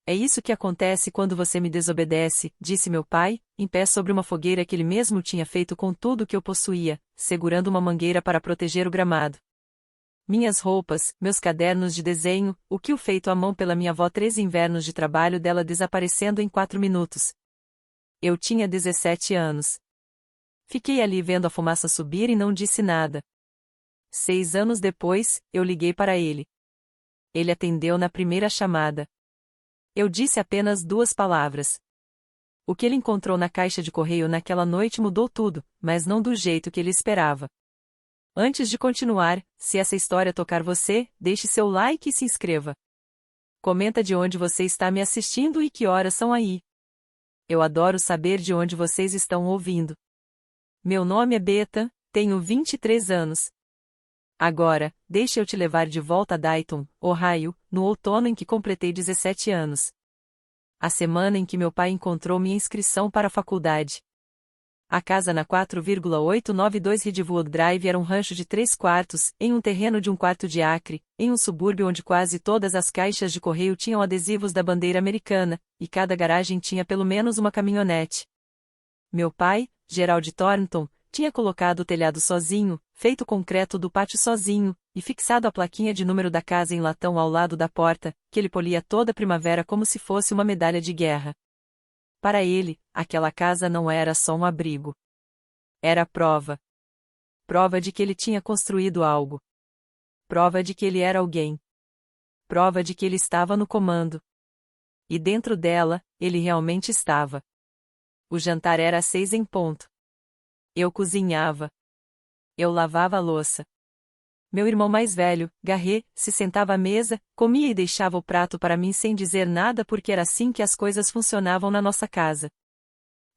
É isso que acontece quando você me desobedece, disse meu pai, em pé sobre uma fogueira que ele mesmo tinha feito com tudo o que eu possuía, segurando uma mangueira para proteger o gramado. Minhas roupas, meus cadernos de desenho, o quilo feito à mão pela minha avó, 13 invernos de trabalho dela desaparecendo em 4 minutos. Eu tinha 17 anos. Fiquei ali vendo a fumaça subir e não disse nada. 6 anos depois, eu liguei para ele. Ele atendeu na primeira chamada. Eu disse apenas 2 palavras. O que ele encontrou na caixa de correio naquela noite mudou tudo, mas não do jeito que ele esperava. Antes de continuar, se essa história tocar você, deixe seu like e se inscreva. Comenta de onde você está me assistindo e que horas são aí. Eu adoro saber de onde vocês estão ouvindo. Meu nome é Beta, tenho 23 anos. Agora, deixe eu te levar de volta a Dayton, Ohio, no outono em que completei 17 anos. A semana em que meu pai encontrou minha inscrição para a faculdade. A casa na 4,892 Ridgewood Drive era um rancho de 3 quartos, em um terreno de 1/4 de acre, em um subúrbio onde quase todas as caixas de correio tinham adesivos da bandeira americana, e cada garagem tinha pelo menos uma caminhonete. Meu pai, Gerald Thornton, tinha colocado o telhado sozinho, feito o concreto do pátio sozinho, e fixado a plaquinha de número da casa em latão ao lado da porta, que ele polia toda primavera como se fosse uma medalha de guerra. Para ele, aquela casa não era só um abrigo. Era prova. Prova de que ele tinha construído algo. Prova de que ele era alguém. Prova de que ele estava no comando. E dentro dela, ele realmente estava. O jantar era às 6 em ponto. Eu cozinhava. Eu lavava a louça. Meu irmão mais velho, Garret, se sentava à mesa, comia e deixava o prato para mim sem dizer nada porque era assim que as coisas funcionavam na nossa casa.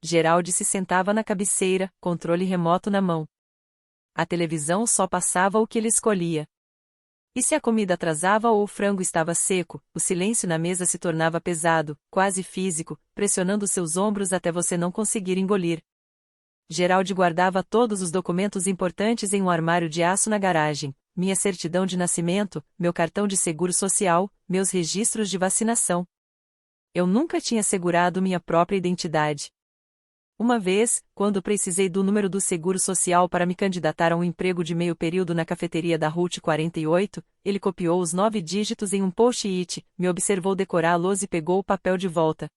Gerald se sentava na cabeceira, controle remoto na mão. A televisão só passava o que ele escolhia. E se a comida atrasava ou o frango estava seco, o silêncio na mesa se tornava pesado, quase físico, pressionando seus ombros até você não conseguir engolir. Gerald guardava todos os documentos importantes em um armário de aço na garagem. Minha certidão de nascimento, meu cartão de seguro social, meus registros de vacinação. Eu nunca tinha segurado minha própria identidade. Uma vez, quando precisei do número do seguro social para me candidatar a um emprego de meio período na cafeteria da Route 48, ele copiou os 9 dígitos em um post-it, me observou decorá-los e pegou o papel de volta.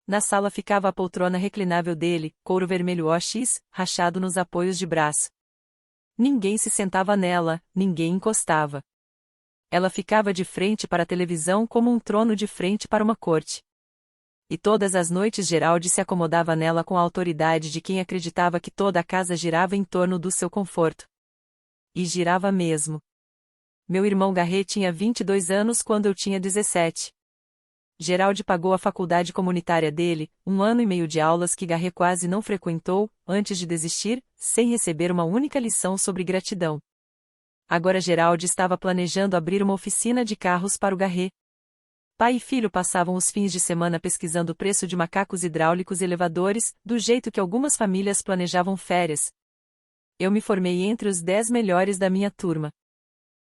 Na sala ficava a poltrona reclinável dele, couro vermelho OX, rachado nos apoios de braço. Ninguém se sentava nela, ninguém encostava. Ela ficava de frente para a televisão como um trono de frente para uma corte. E todas as noites Gerald se acomodava nela com a autoridade de quem acreditava que toda a casa girava em torno do seu conforto. E girava mesmo. Meu irmão Garret tinha 22 anos quando eu tinha 17. Gerald pagou a faculdade comunitária dele, 1 ano e meio de aulas que Garret quase não frequentou, antes de desistir, sem receber uma única lição sobre gratidão. Agora Gerald estava planejando abrir uma oficina de carros para o Garret. Pai e filho passavam os fins de semana pesquisando o preço de macacos hidráulicos e elevadores, do jeito que algumas famílias planejavam férias. Eu me formei entre os 10 melhores da minha turma.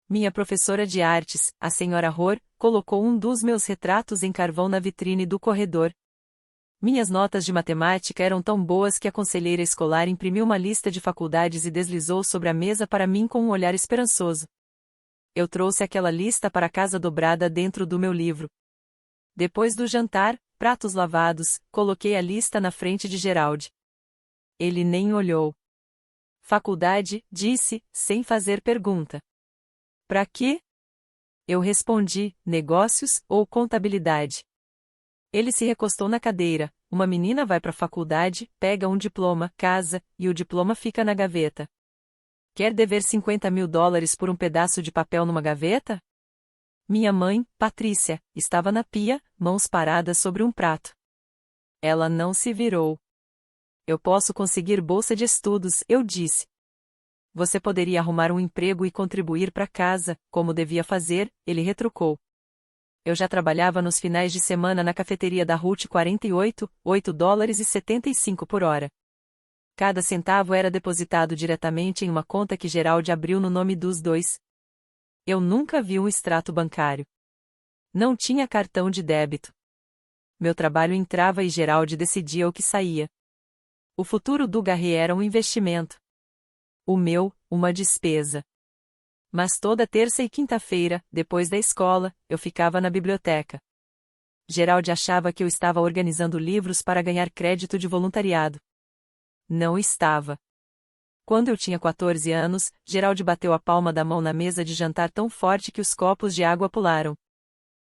Minha professora de artes, a senhora Hoare, colocou um dos meus retratos em carvão na vitrine do corredor. Minhas notas de matemática eram tão boas que a conselheira escolar imprimiu uma lista de faculdades e deslizou sobre a mesa para mim com um olhar esperançoso. Eu trouxe aquela lista para casa dobrada dentro do meu livro. Depois do jantar, pratos lavados, coloquei a lista na frente de Gerald. Ele nem olhou. Faculdade, disse, sem fazer pergunta. Para quê? Eu respondi, negócios ou contabilidade. Ele se recostou na cadeira. Uma menina vai para a faculdade, pega um diploma, casa, e o diploma fica na gaveta. Quer dever $50.000 por um pedaço de papel numa gaveta? Minha mãe, Patrícia, estava na pia, mãos paradas sobre um prato. Ela não se virou. Eu posso conseguir bolsa de estudos, eu disse. Você poderia arrumar um emprego e contribuir para casa, como devia fazer, ele retrucou. Eu já trabalhava nos finais de semana na cafeteria da Route 48, $8,75 por hora. Cada centavo era depositado diretamente em uma conta que Gerald abriu no nome dos dois. Eu nunca vi um extrato bancário. Não tinha cartão de débito. meu trabalho entrava e Geraldi decidia o que saía. O futuro do Garret era um investimento. O meu, uma despesa. Mas toda terça e quinta-feira, depois da escola, eu ficava na biblioteca. Geraldi achava que eu estava organizando livros para ganhar crédito de voluntariado. Não estava. Quando eu tinha 14 anos, Geraldi bateu a palma da mão na mesa de jantar tão forte que os copos de água pularam.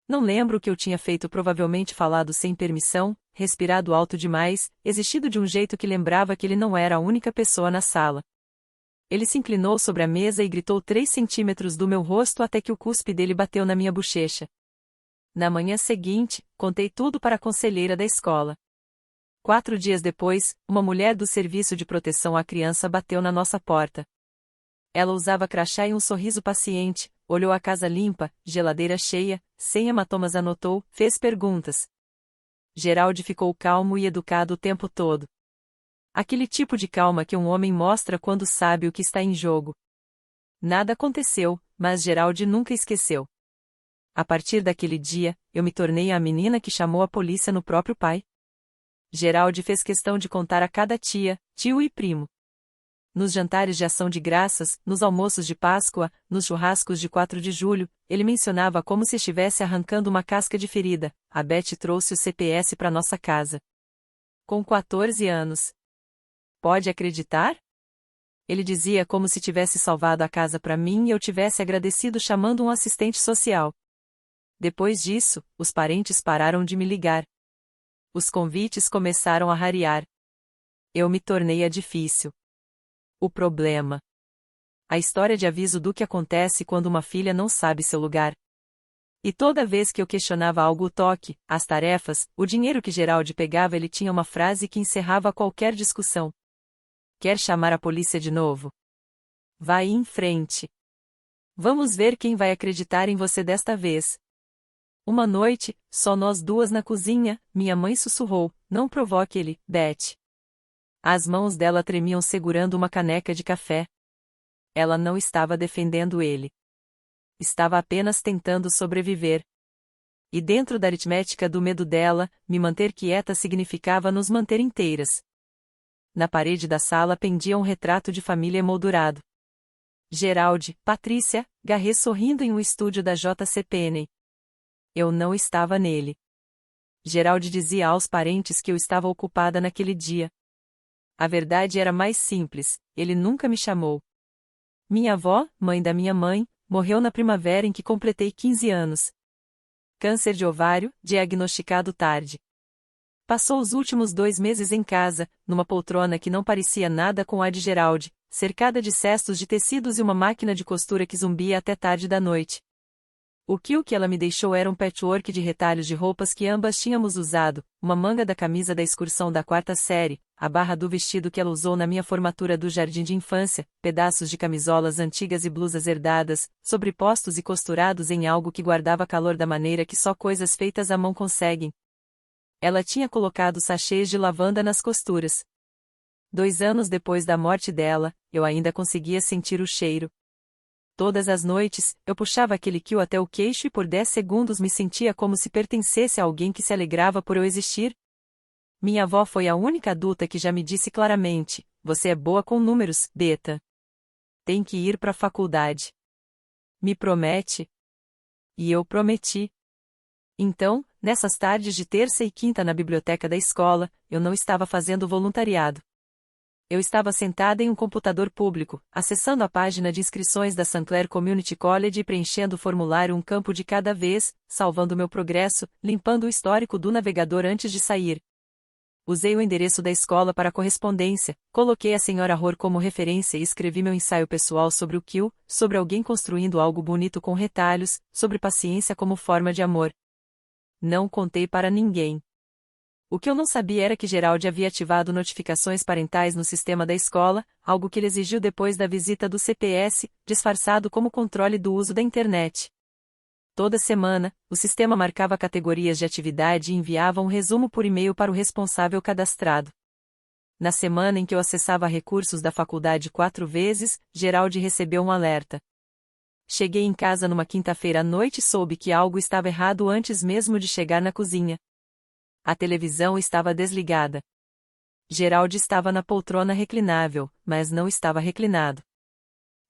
Não lembro o que eu tinha feito, provavelmente falado sem permissão, respirado alto demais, existido de um jeito que lembrava que ele não era a única pessoa na sala. Ele se inclinou sobre a mesa e gritou 3 centímetros do meu rosto até que o cuspe dele bateu na minha bochecha. Na manhã seguinte, contei tudo para a conselheira da escola. 4 dias depois, uma mulher do Serviço de Proteção à Criança bateu na nossa porta. Ela usava crachá e um sorriso paciente, olhou a casa limpa, geladeira cheia, sem hematomas, anotou, fez perguntas. Geraldi ficou calmo e educado o tempo todo. Aquele tipo de calma que um homem mostra quando sabe o que está em jogo. Nada aconteceu, mas Geraldi nunca esqueceu. A partir daquele dia, eu me tornei a menina que chamou a polícia no próprio pai. Geraldi fez questão de contar a cada tia, tio e primo. Nos jantares de ação de graças, nos almoços de Páscoa, nos churrascos de 4 de julho, ele mencionava como se estivesse arrancando uma casca de ferida. A Beth trouxe o CPS para nossa casa. Com 14 anos. Pode acreditar? Ele dizia como se tivesse salvado a casa para mim e eu tivesse agradecido chamando um assistente social. Depois disso, os parentes pararam de me ligar. Os convites começaram a rarear. Eu me tornei a difícil. O problema. A história de aviso do que acontece quando uma filha não sabe seu lugar. E toda vez que eu questionava algo, o toque, as tarefas, o dinheiro que Geraldi pegava, ele tinha uma frase que encerrava qualquer discussão. Quer chamar a polícia de novo? Vai em frente. Vamos ver quem vai acreditar em você desta vez. Uma noite, só nós duas na cozinha, minha mãe sussurrou, não provoque ele, Beth. As mãos dela tremiam segurando uma caneca de café. Ela não estava defendendo ele. Estava apenas tentando sobreviver. E dentro da aritmética do medo dela, me manter quieta significava nos manter inteiras. Na parede da sala pendia um retrato de família emoldurado. Geraldi, Patrícia, Garret sorrindo em um estúdio da JCPenney. Eu não estava nele. Geraldi dizia aos parentes que eu estava ocupada naquele dia. A verdade era mais simples, ele nunca me chamou. Minha avó, mãe da minha mãe, morreu na primavera em que completei 15 anos. Câncer de ovário, diagnosticado tarde. Passou os últimos 2 meses em casa, numa poltrona que não parecia nada com a de Geraldi, cercada de cestos de tecidos e uma máquina de costura que zumbia até tarde da noite. O que ela me deixou era um patchwork de retalhos de roupas que ambas tínhamos usado, uma manga da camisa da excursão da 4ª série, a barra do vestido que ela usou na minha formatura do jardim de infância, pedaços de camisolas antigas e blusas herdadas, sobrepostos e costurados em algo que guardava calor da maneira que só coisas feitas à mão conseguem. Ela tinha colocado sachês de lavanda nas costuras. 2 anos depois da morte dela, eu ainda conseguia sentir o cheiro. Todas as noites, eu puxava aquele kill até o queixo e por 10 segundos me sentia como se pertencesse a alguém que se alegrava por eu existir. Minha avó foi a única adulta que já me disse claramente, você é boa com números, Beta. Tem que ir para a faculdade. Me promete? E eu prometi. Então, nessas tardes de terça e quinta na biblioteca da escola, eu não estava fazendo voluntariado. Eu estava sentada em um computador público, acessando a página de inscrições da St. Clair Community College e preenchendo o formulário um campo de cada vez, salvando meu progresso, limpando o histórico do navegador antes de sair. Usei o endereço da escola para a correspondência, coloquei a Sra. Hoare como referência e escrevi meu ensaio pessoal sobre o Kill, sobre alguém construindo algo bonito com retalhos, sobre paciência como forma de amor. Não contei para ninguém. O que eu não sabia era que Geraldi havia ativado notificações parentais no sistema da escola, algo que ele exigiu depois da visita do CPS, disfarçado como controle do uso da internet. Toda semana, o sistema marcava categorias de atividade e enviava um resumo por e-mail para o responsável cadastrado. Na semana em que eu acessava recursos da faculdade 4 vezes, Geraldi recebeu um alerta. Cheguei em casa numa quinta-feira à noite e soube que algo estava errado antes mesmo de chegar na cozinha. A televisão estava desligada. Gerald estava na poltrona reclinável, mas não estava reclinado.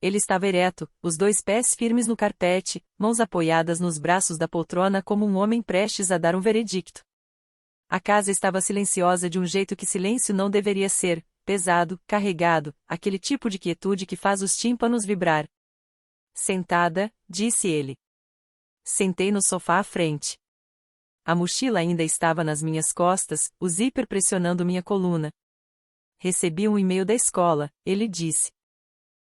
Ele estava ereto, os dois pés firmes no carpete, mãos apoiadas nos braços da poltrona como um homem prestes a dar um veredicto. A casa estava silenciosa de um jeito que silêncio não deveria ser, pesado, carregado, aquele tipo de quietude que faz os tímpanos vibrar. Sentada, disse ele. Sentei no sofá à frente. A mochila ainda estava nas minhas costas, o zíper pressionando minha coluna. Recebi um e-mail da escola, ele disse.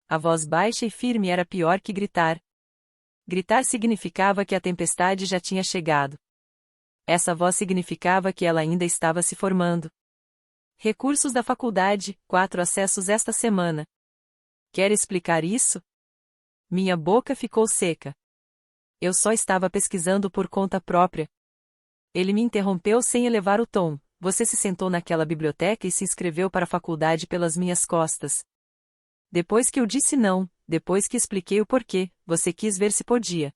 A voz baixa e firme era pior que gritar. Gritar significava que a tempestade já tinha chegado. Essa voz significava que ela ainda estava se formando. Recursos da faculdade, 4 acessos esta semana. Quer explicar isso? Minha boca ficou seca. Eu só estava pesquisando por conta própria. Ele me interrompeu sem elevar o tom. Você se sentou naquela biblioteca e se inscreveu para a faculdade pelas minhas costas. Depois que eu disse não, depois que expliquei o porquê, você quis ver se podia.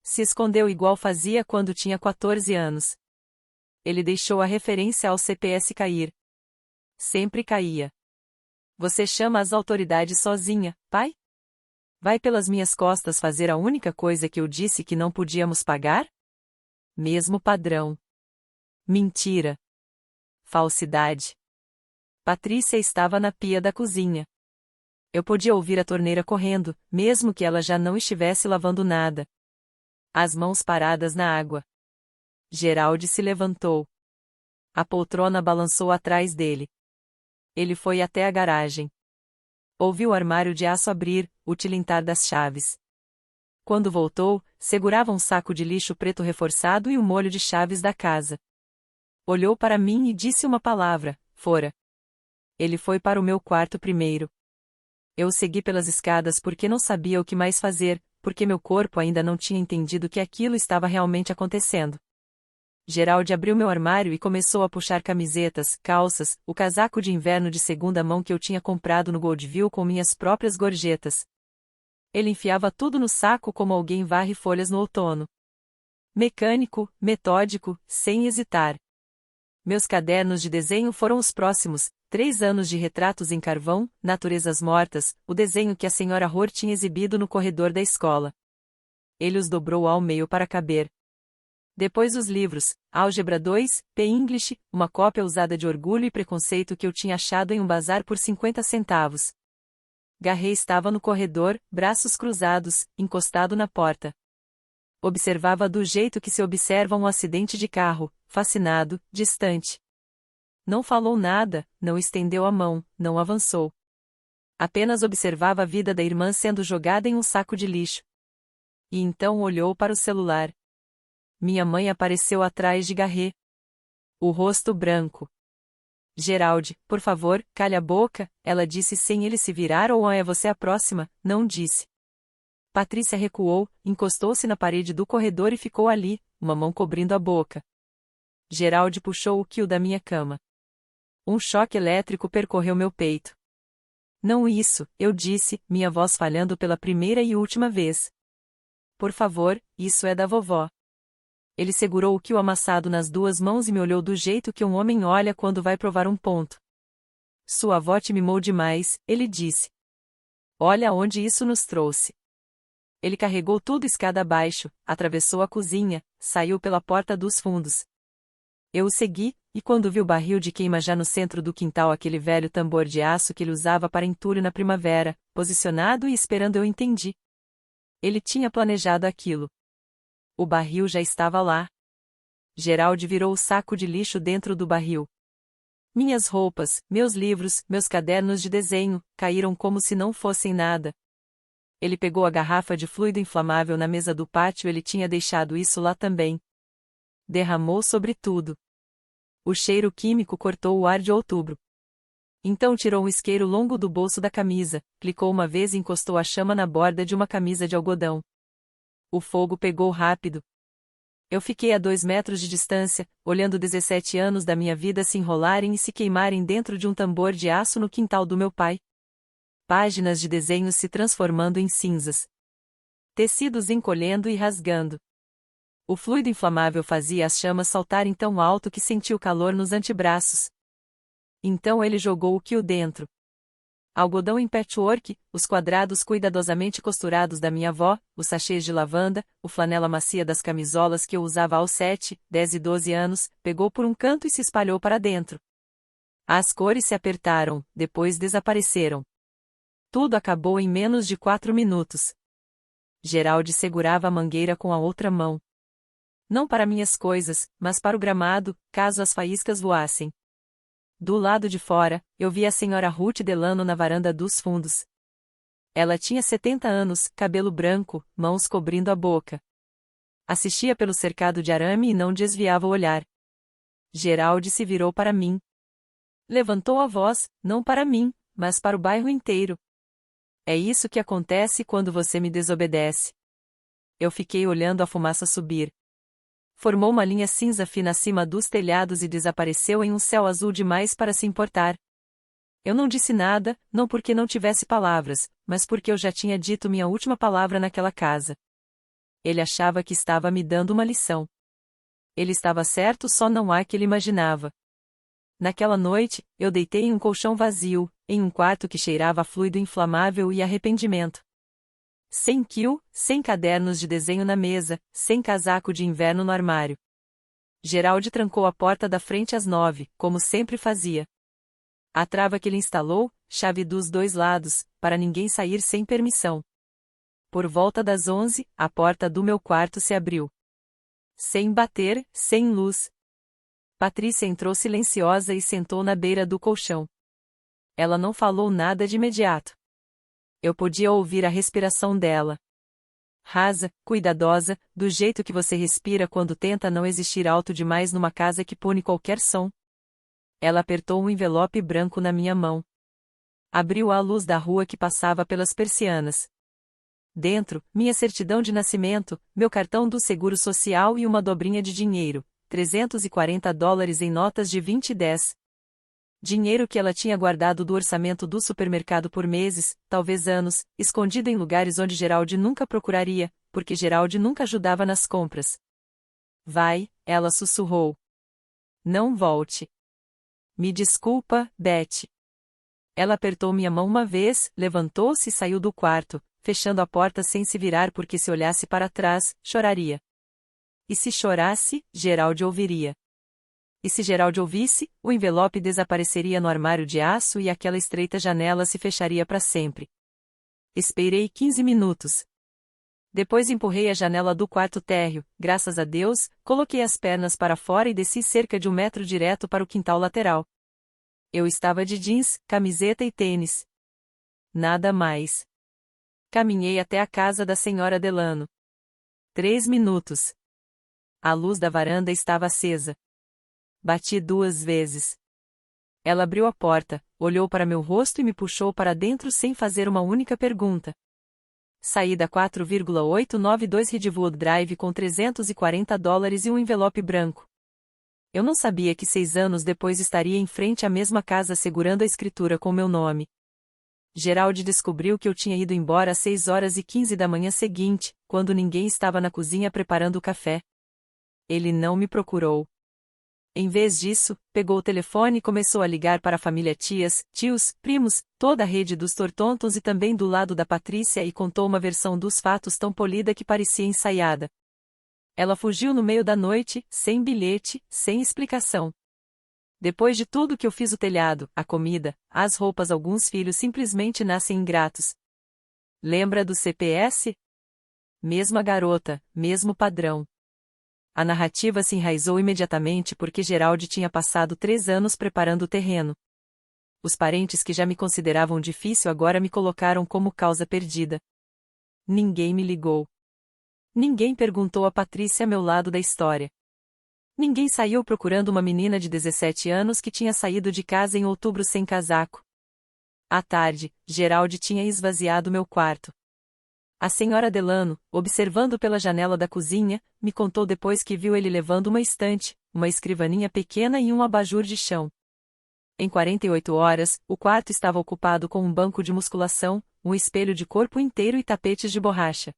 Se escondeu igual fazia quando tinha 14 anos. Ele deixou a referência ao CPS cair. Sempre caía. Você chama as autoridades sozinha, pai? Vai pelas minhas costas fazer a única coisa que eu disse que não podíamos pagar? Mesmo padrão. Mentira. Falsidade. Patrícia estava na pia da cozinha. Eu podia ouvir a torneira correndo, mesmo que ela já não estivesse lavando nada. As mãos paradas na água. Gerald se levantou. A poltrona balançou atrás dele. Ele foi até a garagem. Ouviu o armário de aço abrir, o tilintar das chaves. Quando voltou, segurava um saco de lixo preto reforçado e o molho de chaves da casa. Olhou para mim e disse uma palavra, fora. Ele foi para o meu quarto primeiro. Eu o segui pelas escadas porque não sabia o que mais fazer, porque meu corpo ainda não tinha entendido que aquilo estava realmente acontecendo. Gerald abriu meu armário e começou a puxar camisetas, calças, o casaco de inverno de segunda mão que eu tinha comprado no Goldville com minhas próprias gorjetas. Ele enfiava tudo no saco como alguém varre folhas no outono. Mecânico, metódico, sem hesitar. Meus cadernos de desenho foram os próximos, 3 anos de retratos em carvão, naturezas mortas, o desenho que a senhora Hoare tinha exibido no corredor da escola. Ele os dobrou ao meio para caber. Depois os livros, Álgebra 2, P-English, uma cópia usada de Orgulho e Preconceito que eu tinha achado em um bazar por 50 centavos. Garrett estava no corredor, braços cruzados, encostado na porta. Observava do jeito que se observa um acidente de carro, fascinado, distante. Não falou nada, não estendeu a mão, não avançou. Apenas observava a vida da irmã sendo jogada em um saco de lixo. E então olhou para o celular. Minha mãe apareceu atrás de Garrett. O rosto branco. Gerald, por favor, calhe a boca, ela disse sem ele se virar ou é você a próxima, não disse. Patrícia recuou, encostou-se na parede do corredor e ficou ali, uma mão cobrindo a boca. Gerald puxou o quil da minha cama. Um choque elétrico percorreu meu peito. Não isso, eu disse, minha voz falhando pela primeira e última vez. Por favor, isso é da vovó. Ele segurou o quil amassado nas 2 mãos e me olhou do jeito que um homem olha quando vai provar um ponto. Sua avó te mimou demais, ele disse. Olha onde isso nos trouxe. Ele carregou tudo escada abaixo, atravessou a cozinha, saiu pela porta dos fundos. Eu o segui, e quando vi o barril de queima já no centro do quintal, aquele velho tambor de aço que ele usava para entulho na primavera, posicionado e esperando, eu entendi. Ele tinha planejado aquilo. O barril já estava lá. Gerald virou o saco de lixo dentro do barril. Minhas roupas, meus livros, meus cadernos de desenho, caíram como se não fossem nada. Ele pegou a garrafa de fluido inflamável na mesa do pátio, ele tinha deixado isso lá também. Derramou sobre tudo. O cheiro químico cortou o ar de outubro. Então tirou um isqueiro longo do bolso da camisa, clicou uma vez e encostou a chama na borda de uma camisa de algodão. O fogo pegou rápido. Eu fiquei a 2 metros de distância, olhando 17 anos da minha vida se enrolarem e se queimarem dentro de um tambor de aço no quintal do meu pai. Páginas de desenhos se transformando em cinzas. Tecidos encolhendo e rasgando. O fluido inflamável fazia as chamas saltarem tão alto que senti o calor nos antebraços. Então ele jogou o quilo dentro. Algodão em patchwork, os quadrados cuidadosamente costurados da minha avó, os sachês de lavanda, o flanela macia das camisolas que eu usava aos 7, 10 e 12 anos, pegou por um canto e se espalhou para dentro. As cores se apertaram, depois desapareceram. Tudo acabou em menos de 4 minutos. Geraldi segurava a mangueira com a outra mão. Não para minhas coisas, mas para o gramado, caso as faíscas voassem. Do lado de fora, eu vi a senhora Ruth Delano na varanda dos fundos. Ela tinha 70 anos, cabelo branco, mãos cobrindo a boca. Assistia pelo cercado de arame e não desviava o olhar. Geraldi se virou para mim. Levantou a voz, não para mim, mas para o bairro inteiro. É isso que acontece quando você me desobedece. Eu fiquei olhando a fumaça subir. Formou uma linha cinza fina acima dos telhados e desapareceu em um céu azul demais para se importar. Eu não disse nada, não porque não tivesse palavras, mas porque eu já tinha dito minha última palavra naquela casa. Ele achava que estava me dando uma lição. Ele estava certo, só não há que ele imaginava. Naquela noite, eu deitei em um colchão vazio, em um quarto que cheirava a fluido inflamável e arrependimento. Sem quil, sem cadernos de desenho na mesa, sem casaco de inverno no armário. Geraldi trancou a porta da frente às 9, como sempre fazia. A trava que ele instalou, chave dos dois lados, para ninguém sair sem permissão. Por volta das 11, a porta do meu quarto se abriu. Sem bater, sem luz. Patrícia entrou silenciosa e sentou na beira do colchão. Ela não falou nada de imediato. Eu podia ouvir a respiração dela. Rasa, cuidadosa, do jeito que você respira quando tenta não existir alto demais numa casa que pune qualquer som. Ela apertou um envelope branco na minha mão. Abriu a luz da rua que passava pelas persianas. Dentro, minha certidão de nascimento, meu cartão do Seguro Social e uma dobrinha de dinheiro, $340 em notas de 20 e 10. Dinheiro que ela tinha guardado do orçamento do supermercado por meses, talvez anos, escondido em lugares onde Geraldi nunca procuraria, porque Geraldi nunca ajudava nas compras. Vai, ela sussurrou. Não volte. Me desculpa, Beth. Ela apertou minha mão uma vez, levantou-se e saiu do quarto, fechando a porta sem se virar porque se olhasse para trás, choraria. E se chorasse, Geraldi ouviria. E se Geraldi ouvisse, o envelope desapareceria no armário de aço e aquela estreita janela se fecharia para sempre. Esperei 15 minutos. Depois empurrei a janela do quarto térreo, graças a Deus, coloquei as pernas para fora e desci cerca de 1 metro direto para o quintal lateral. Eu estava de jeans, camiseta e tênis. Nada mais. Caminhei até a casa da senhora Delano. 3 minutos. A luz da varanda estava acesa. Bati 2 vezes. Ela abriu a porta, olhou para meu rosto e me puxou para dentro sem fazer uma única pergunta. Saí da 4,892 Redwood Drive com $340 e um envelope branco. Eu não sabia que 6 anos depois estaria em frente à mesma casa segurando a escritura com meu nome. Geraldi descobriu que eu tinha ido embora às 6h15 da manhã seguinte, quando ninguém estava na cozinha preparando o café. Ele não me procurou. Em vez disso, pegou o telefone e começou a ligar para a família, tias, tios, primos, toda a rede dos Tortontons e também do lado da Patrícia e contou uma versão dos fatos tão polida que parecia ensaiada. Ela fugiu no meio da noite, sem bilhete, sem explicação. Depois de tudo que eu fiz, o telhado, a comida, as roupas, alguns filhos simplesmente nascem ingratos. Lembra do CPS? Mesma garota, mesmo padrão. A narrativa se enraizou imediatamente porque Geraldi tinha passado 3 anos preparando o terreno. Os parentes que já me consideravam difícil agora me colocaram como causa perdida. Ninguém me ligou. Ninguém perguntou a Patrícia a meu lado da história. Ninguém saiu procurando uma menina de 17 anos que tinha saído de casa em outubro sem casaco. À tarde, Geraldi tinha esvaziado meu quarto. A senhora Delano, observando pela janela da cozinha, me contou depois que viu ele levando uma estante, uma escrivaninha pequena e um abajur de chão. Em 48 horas, o quarto estava ocupado com um banco de musculação, um espelho de corpo inteiro e tapetes de borracha.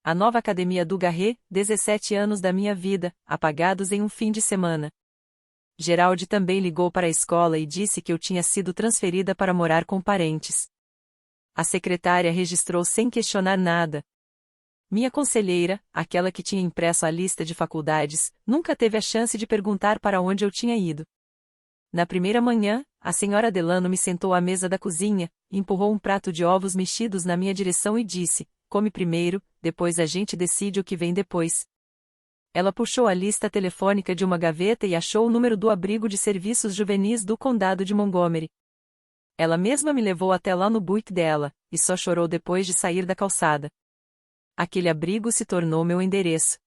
A nova academia do Garret, 17 anos da minha vida, apagados em um fim de semana. Gerald também ligou para a escola e disse que eu tinha sido transferida para morar com parentes. A secretária registrou sem questionar nada. Minha conselheira, aquela que tinha impresso a lista de faculdades, nunca teve a chance de perguntar para onde eu tinha ido. Na primeira manhã, a senhora Delano me sentou à mesa da cozinha, empurrou um prato de ovos mexidos na minha direção e disse: "Come primeiro, depois a gente decide o que vem depois." Ela puxou a lista telefônica de uma gaveta e achou o número do abrigo de serviços juvenis do condado de Montgomery. Ela mesma me levou até lá no buíque dela, e só chorou depois de sair da calçada. Aquele abrigo se tornou meu endereço.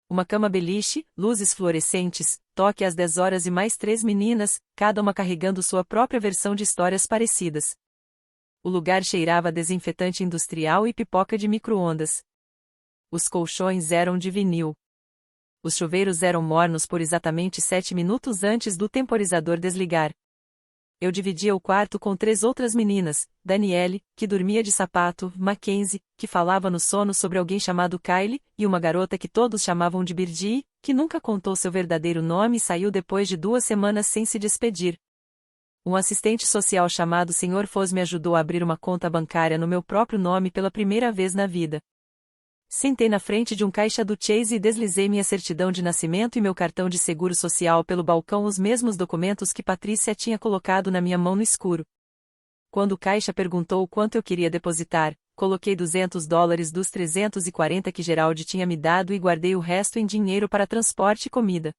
Uma cama beliche, luzes fluorescentes, toque às 10 horas e mais 3 meninas, cada uma carregando sua própria versão de histórias parecidas. O lugar cheirava a desinfetante industrial e pipoca de micro-ondas. Os colchões eram de vinil. Os chuveiros eram mornos por exatamente 7 minutos antes do temporizador desligar. Eu dividia o quarto com 3 outras meninas, Danielle, que dormia de sapato, Mackenzie, que falava no sono sobre alguém chamado Kylie, e uma garota que todos chamavam de Birdie, que nunca contou seu verdadeiro nome e saiu depois de 2 semanas sem se despedir. Um assistente social chamado Sr. Foz me ajudou a abrir uma conta bancária no meu próprio nome pela primeira vez na vida. Sentei na frente de um caixa do Chase e deslizei minha certidão de nascimento e meu cartão de seguro social pelo balcão, os mesmos documentos que Patrícia tinha colocado na minha mão no escuro. Quando o caixa perguntou o quanto eu queria depositar, coloquei $200 dos 340 que Gerald tinha me dado e guardei o resto em dinheiro para transporte e comida.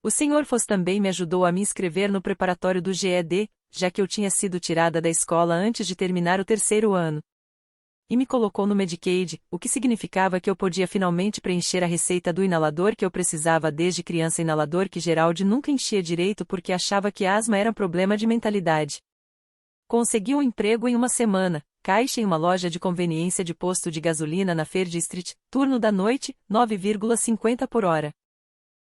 O Sr. Foz também me ajudou a me inscrever no preparatório do GED, já que eu tinha sido tirada da escola antes de terminar o 3º ano. E me colocou no Medicaid, o que significava que eu podia finalmente preencher a receita do inalador que eu precisava desde criança, inalador que Gerald nunca enchia direito porque achava que asma era problema de mentalidade. Consegui um emprego em uma semana, caixa em uma loja de conveniência de posto de gasolina na Faird Street, turno da noite, 9,50 por hora.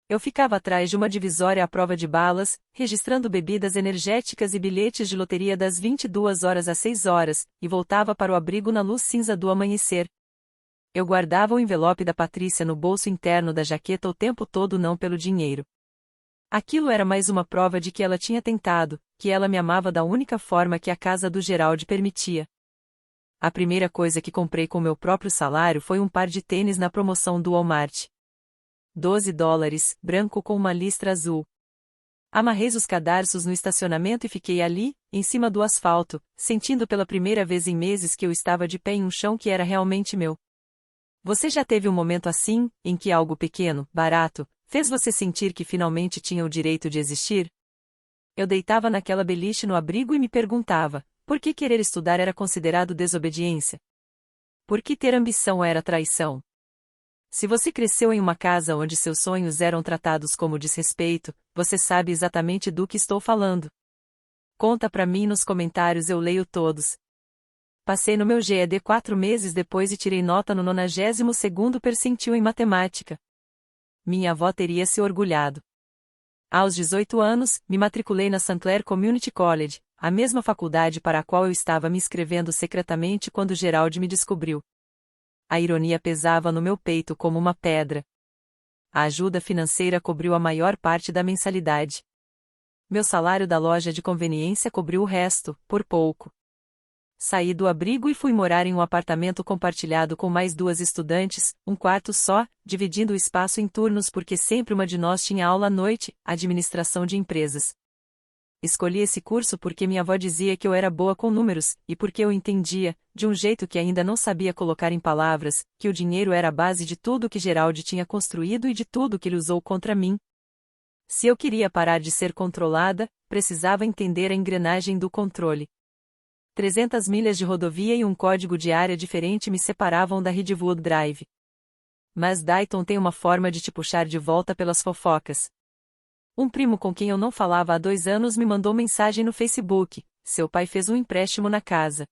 Eu ficava atrás de uma divisória à prova de balas, registrando bebidas energéticas e bilhetes de loteria das 22 horas às 6 horas, e voltava para o abrigo na luz cinza do amanhecer. Eu guardava o envelope da Patrícia no bolso interno da jaqueta o tempo todo, não pelo dinheiro. Aquilo era mais uma prova de que ela tinha tentado, que ela me amava da única forma que a casa do Gerald permitia. A primeira coisa que comprei com meu próprio salário foi um par de tênis na promoção do Walmart. $12, branco com uma listra azul. Amarrei os cadarços no estacionamento e fiquei ali, em cima do asfalto, sentindo pela primeira vez em meses que eu estava de pé em um chão que era realmente meu. Você já teve um momento assim, em que algo pequeno, barato, fez você sentir que finalmente tinha o direito de existir? Eu deitava naquela beliche no abrigo e me perguntava, por que querer estudar era considerado desobediência? Por que ter ambição era traição? Se você cresceu em uma casa onde seus sonhos eram tratados como desrespeito, você sabe exatamente do que estou falando. Conta pra mim nos comentários, eu leio todos. Passei no meu GED 4 meses depois e tirei nota no 92º percentil em matemática. Minha avó teria se orgulhado. Aos 18 anos, me matriculei na St. Clair Community College, a mesma faculdade para a qual eu estava me inscrevendo secretamente quando Gerald me descobriu. A ironia pesava no meu peito como uma pedra. A ajuda financeira cobriu a maior parte da mensalidade. Meu salário da loja de conveniência cobriu o resto, por pouco. Saí do abrigo e fui morar em um apartamento compartilhado com mais 2 estudantes, um quarto só, dividindo o espaço em turnos porque sempre uma de nós tinha aula à noite, administração de empresas. Escolhi esse curso porque minha avó dizia que eu era boa com números, e porque eu entendia, de um jeito que ainda não sabia colocar em palavras, que o dinheiro era a base de tudo que Gerald tinha construído e de tudo que ele usou contra mim. Se eu queria parar de ser controlada, precisava entender a engrenagem do controle. 300 milhas de rodovia e um código de área diferente me separavam da Ridgewood Drive. Mas Dayton tem uma forma de te puxar de volta pelas fofocas. Um primo com quem eu não falava há 2 anos me mandou mensagem no Facebook: seu pai fez um empréstimo na casa.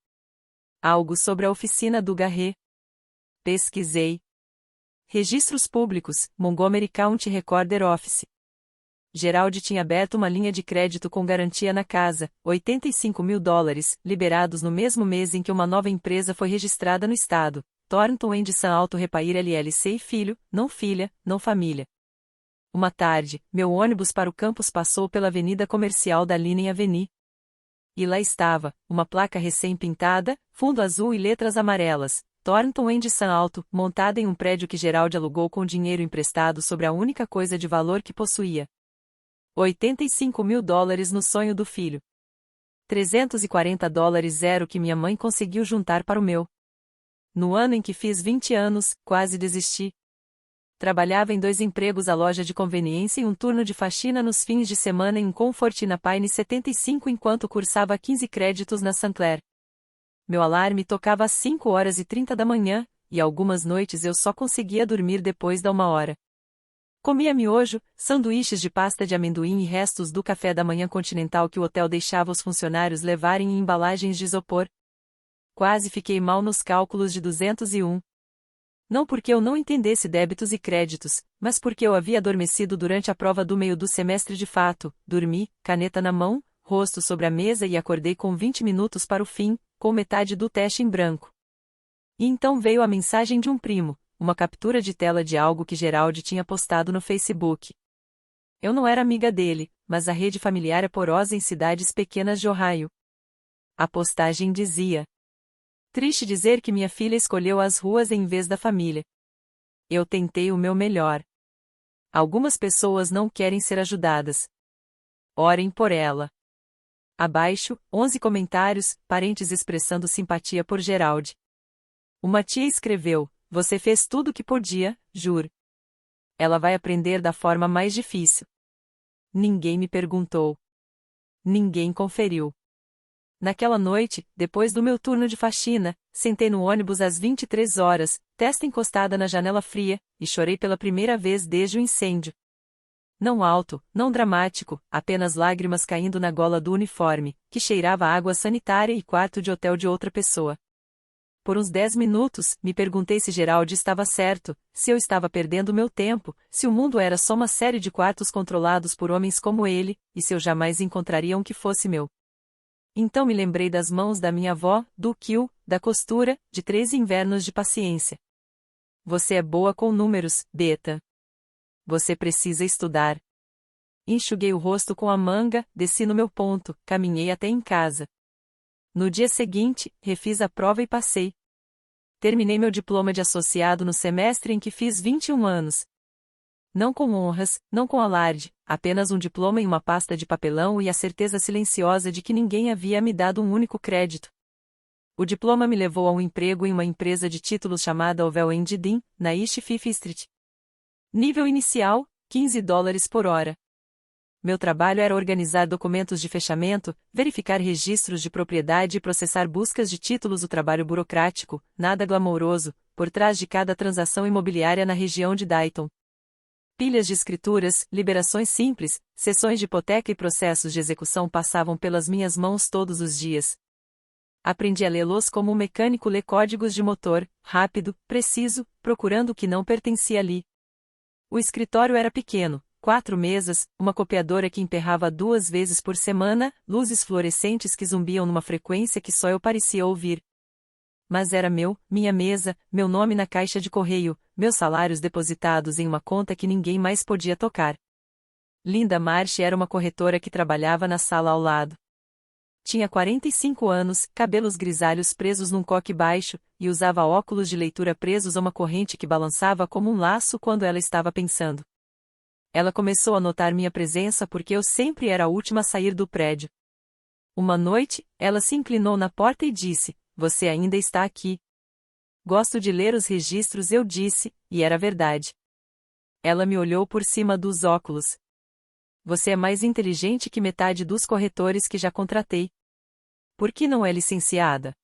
Algo sobre a oficina do Garret. Pesquisei. Registros públicos, Montgomery County Recorder Office. Gerald tinha aberto uma linha de crédito com garantia na casa, $85 mil, liberados no mesmo mês em que uma nova empresa foi registrada no estado. Thornton Anderson Auto Repair LLC filho, não filha, não família. Uma tarde, meu ônibus para o campus passou pela avenida comercial da Linen Avenue. E lá estava, uma placa recém-pintada, fundo azul e letras amarelas, Thornton Anderson Auto, montada em um prédio que Gerald alugou com dinheiro emprestado sobre a única coisa de valor que possuía. $85.000 no sonho do filho. $340 era o que minha mãe conseguiu juntar para o meu. No ano em que fiz 20 anos, quase desisti. Trabalhava em 2 empregos à loja de conveniência e um turno de faxina nos fins de semana em um Comfort na Pine 75 enquanto cursava 15 créditos na St. Clair. Meu alarme tocava às 5h30 da manhã, e algumas noites eu só conseguia dormir depois da 1h. Comia miojo, sanduíches de pasta de amendoim e restos do café da manhã continental que o hotel deixava os funcionários levarem em embalagens de isopor. Quase fiquei mal nos cálculos de 201. Não porque eu não entendesse débitos e créditos, mas porque eu havia adormecido durante a prova do meio do semestre de fato, dormi, caneta na mão, rosto sobre a mesa e acordei com 20 minutos para o fim, com metade do teste em branco. E então veio a mensagem de um primo, uma captura de tela de algo que Gerald tinha postado no Facebook. Eu não era amiga dele, mas a rede familiar é porosa em cidades pequenas de Ohio. A postagem dizia: triste dizer que minha filha escolheu as ruas em vez da família. Eu tentei o meu melhor. Algumas pessoas não querem ser ajudadas. Orem por ela. Abaixo, 11 comentários, parentes expressando simpatia por Gerald. Uma tia escreveu: você fez tudo o que podia, juro. Ela vai aprender da forma mais difícil. Ninguém me perguntou. Ninguém conferiu. Naquela noite, depois do meu turno de faxina, sentei no ônibus às 23h, testa encostada na janela fria, e chorei pela primeira vez desde o incêndio. Não alto, não dramático, apenas lágrimas caindo na gola do uniforme, que cheirava a água sanitária e quarto de hotel de outra pessoa. Por uns 10 minutos, me perguntei se Gerald estava certo, se eu estava perdendo meu tempo, se o mundo era só uma série de quartos controlados por homens como ele, e se eu jamais encontraria um que fosse meu. Então me lembrei das mãos da minha avó, do quil, da costura, de 3 invernos de paciência. Você é boa com números, Beta. Você precisa estudar. Enxuguei o rosto com a manga, desci no meu ponto, caminhei até em casa. No dia seguinte, refiz a prova e passei. Terminei meu diploma de associado no semestre em que fiz 21 anos. Não com honras, não com alarde, apenas um diploma em uma pasta de papelão e a certeza silenciosa de que ninguém havia me dado um único crédito. O diploma me levou a um emprego em uma empresa de títulos chamada Ovel & Dean, na East Fifth Street. Nível inicial, $15 por hora. Meu trabalho era organizar documentos de fechamento, verificar registros de propriedade e processar buscas de títulos. O trabalho burocrático, nada glamouroso, por trás de cada transação imobiliária na região de Dayton. Pilhas de escrituras, liberações simples, sessões de hipoteca e processos de execução passavam pelas minhas mãos todos os dias. Aprendi a lê-los como um mecânico lê códigos de motor, rápido, preciso, procurando o que não pertencia ali. O escritório era pequeno, 4 mesas, uma copiadora que emperrava 2 vezes por semana, luzes fluorescentes que zumbiam numa frequência que só eu parecia ouvir. Mas era minha mesa, meu nome na caixa de correio, meus salários depositados em uma conta que ninguém mais podia tocar. Linda Marsh era uma corretora que trabalhava na sala ao lado. Tinha 45 anos, cabelos grisalhos presos num coque baixo, e usava óculos de leitura presos a uma corrente que balançava como um laço quando ela estava pensando. Ela começou a notar minha presença porque eu sempre era a última a sair do prédio. Uma noite, ela se inclinou na porta e disse: você ainda está aqui. Gosto de ler os registros, eu disse, e era verdade. Ela me olhou por cima dos óculos. Você é mais inteligente que metade dos corretores que já contratei. Por que não é licenciada?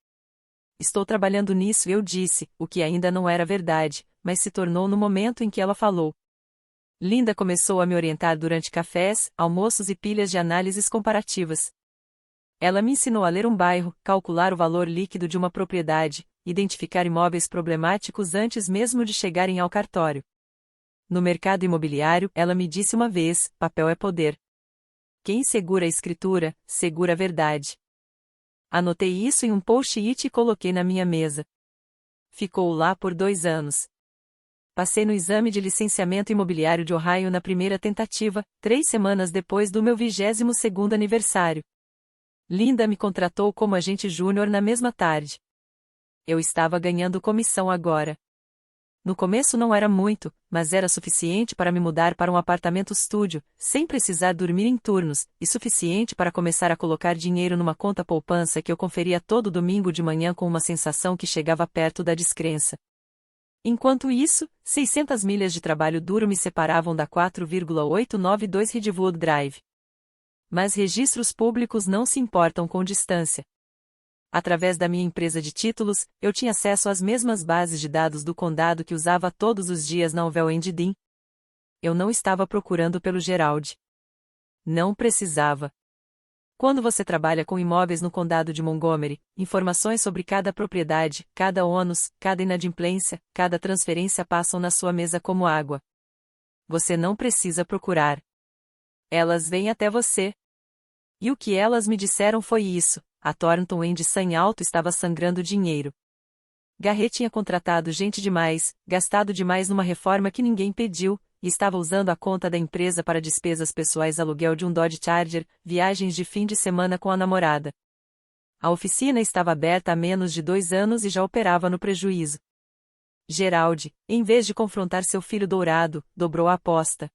Estou trabalhando nisso, eu disse, o que ainda não era verdade, mas se tornou no momento em que ela falou. Linda começou a me orientar durante cafés, almoços e pilhas de análises comparativas. Ela me ensinou a ler um bairro, calcular o valor líquido de uma propriedade, identificar imóveis problemáticos antes mesmo de chegarem ao cartório. No mercado imobiliário, ela me disse uma vez: papel é poder. Quem segura a escritura, segura a verdade. Anotei isso em um post-it e coloquei na minha mesa. ficou lá por 2 anos. Passei no exame de licenciamento imobiliário de Ohio na primeira tentativa, 3 semanas depois do meu 22º aniversário. Linda me contratou como agente júnior na mesma tarde. Eu estava ganhando comissão agora. No começo não era muito, mas era suficiente para me mudar para um apartamento estúdio, sem precisar dormir em turnos, e suficiente para começar a colocar dinheiro numa conta poupança que eu conferia todo domingo de manhã com uma sensação que chegava perto da descrença. Enquanto isso, 600 milhas de trabalho duro me separavam da 4,892 Ridgewood Drive. Mas registros públicos não se importam com distância. Através da minha empresa de títulos, eu tinha acesso às mesmas bases de dados do condado que usava todos os dias na Ovel Dean. Eu não estava procurando pelo Gerald. Não precisava. Quando você trabalha com imóveis no condado de Montgomery, informações sobre cada propriedade, cada ônus, cada inadimplência, cada transferência passam na sua mesa como água. Você não precisa procurar. Elas vêm até você. E o que elas me disseram foi isso: a Thornton San Alto estava sangrando dinheiro. Garrett tinha contratado gente demais, gastado demais numa reforma que ninguém pediu, e estava usando a conta da empresa para despesas pessoais, aluguel de um Dodge Charger, viagens de fim de semana com a namorada. A oficina estava aberta há menos de 2 anos e já operava no prejuízo. Gerald, em vez de confrontar seu filho dourado, dobrou a aposta.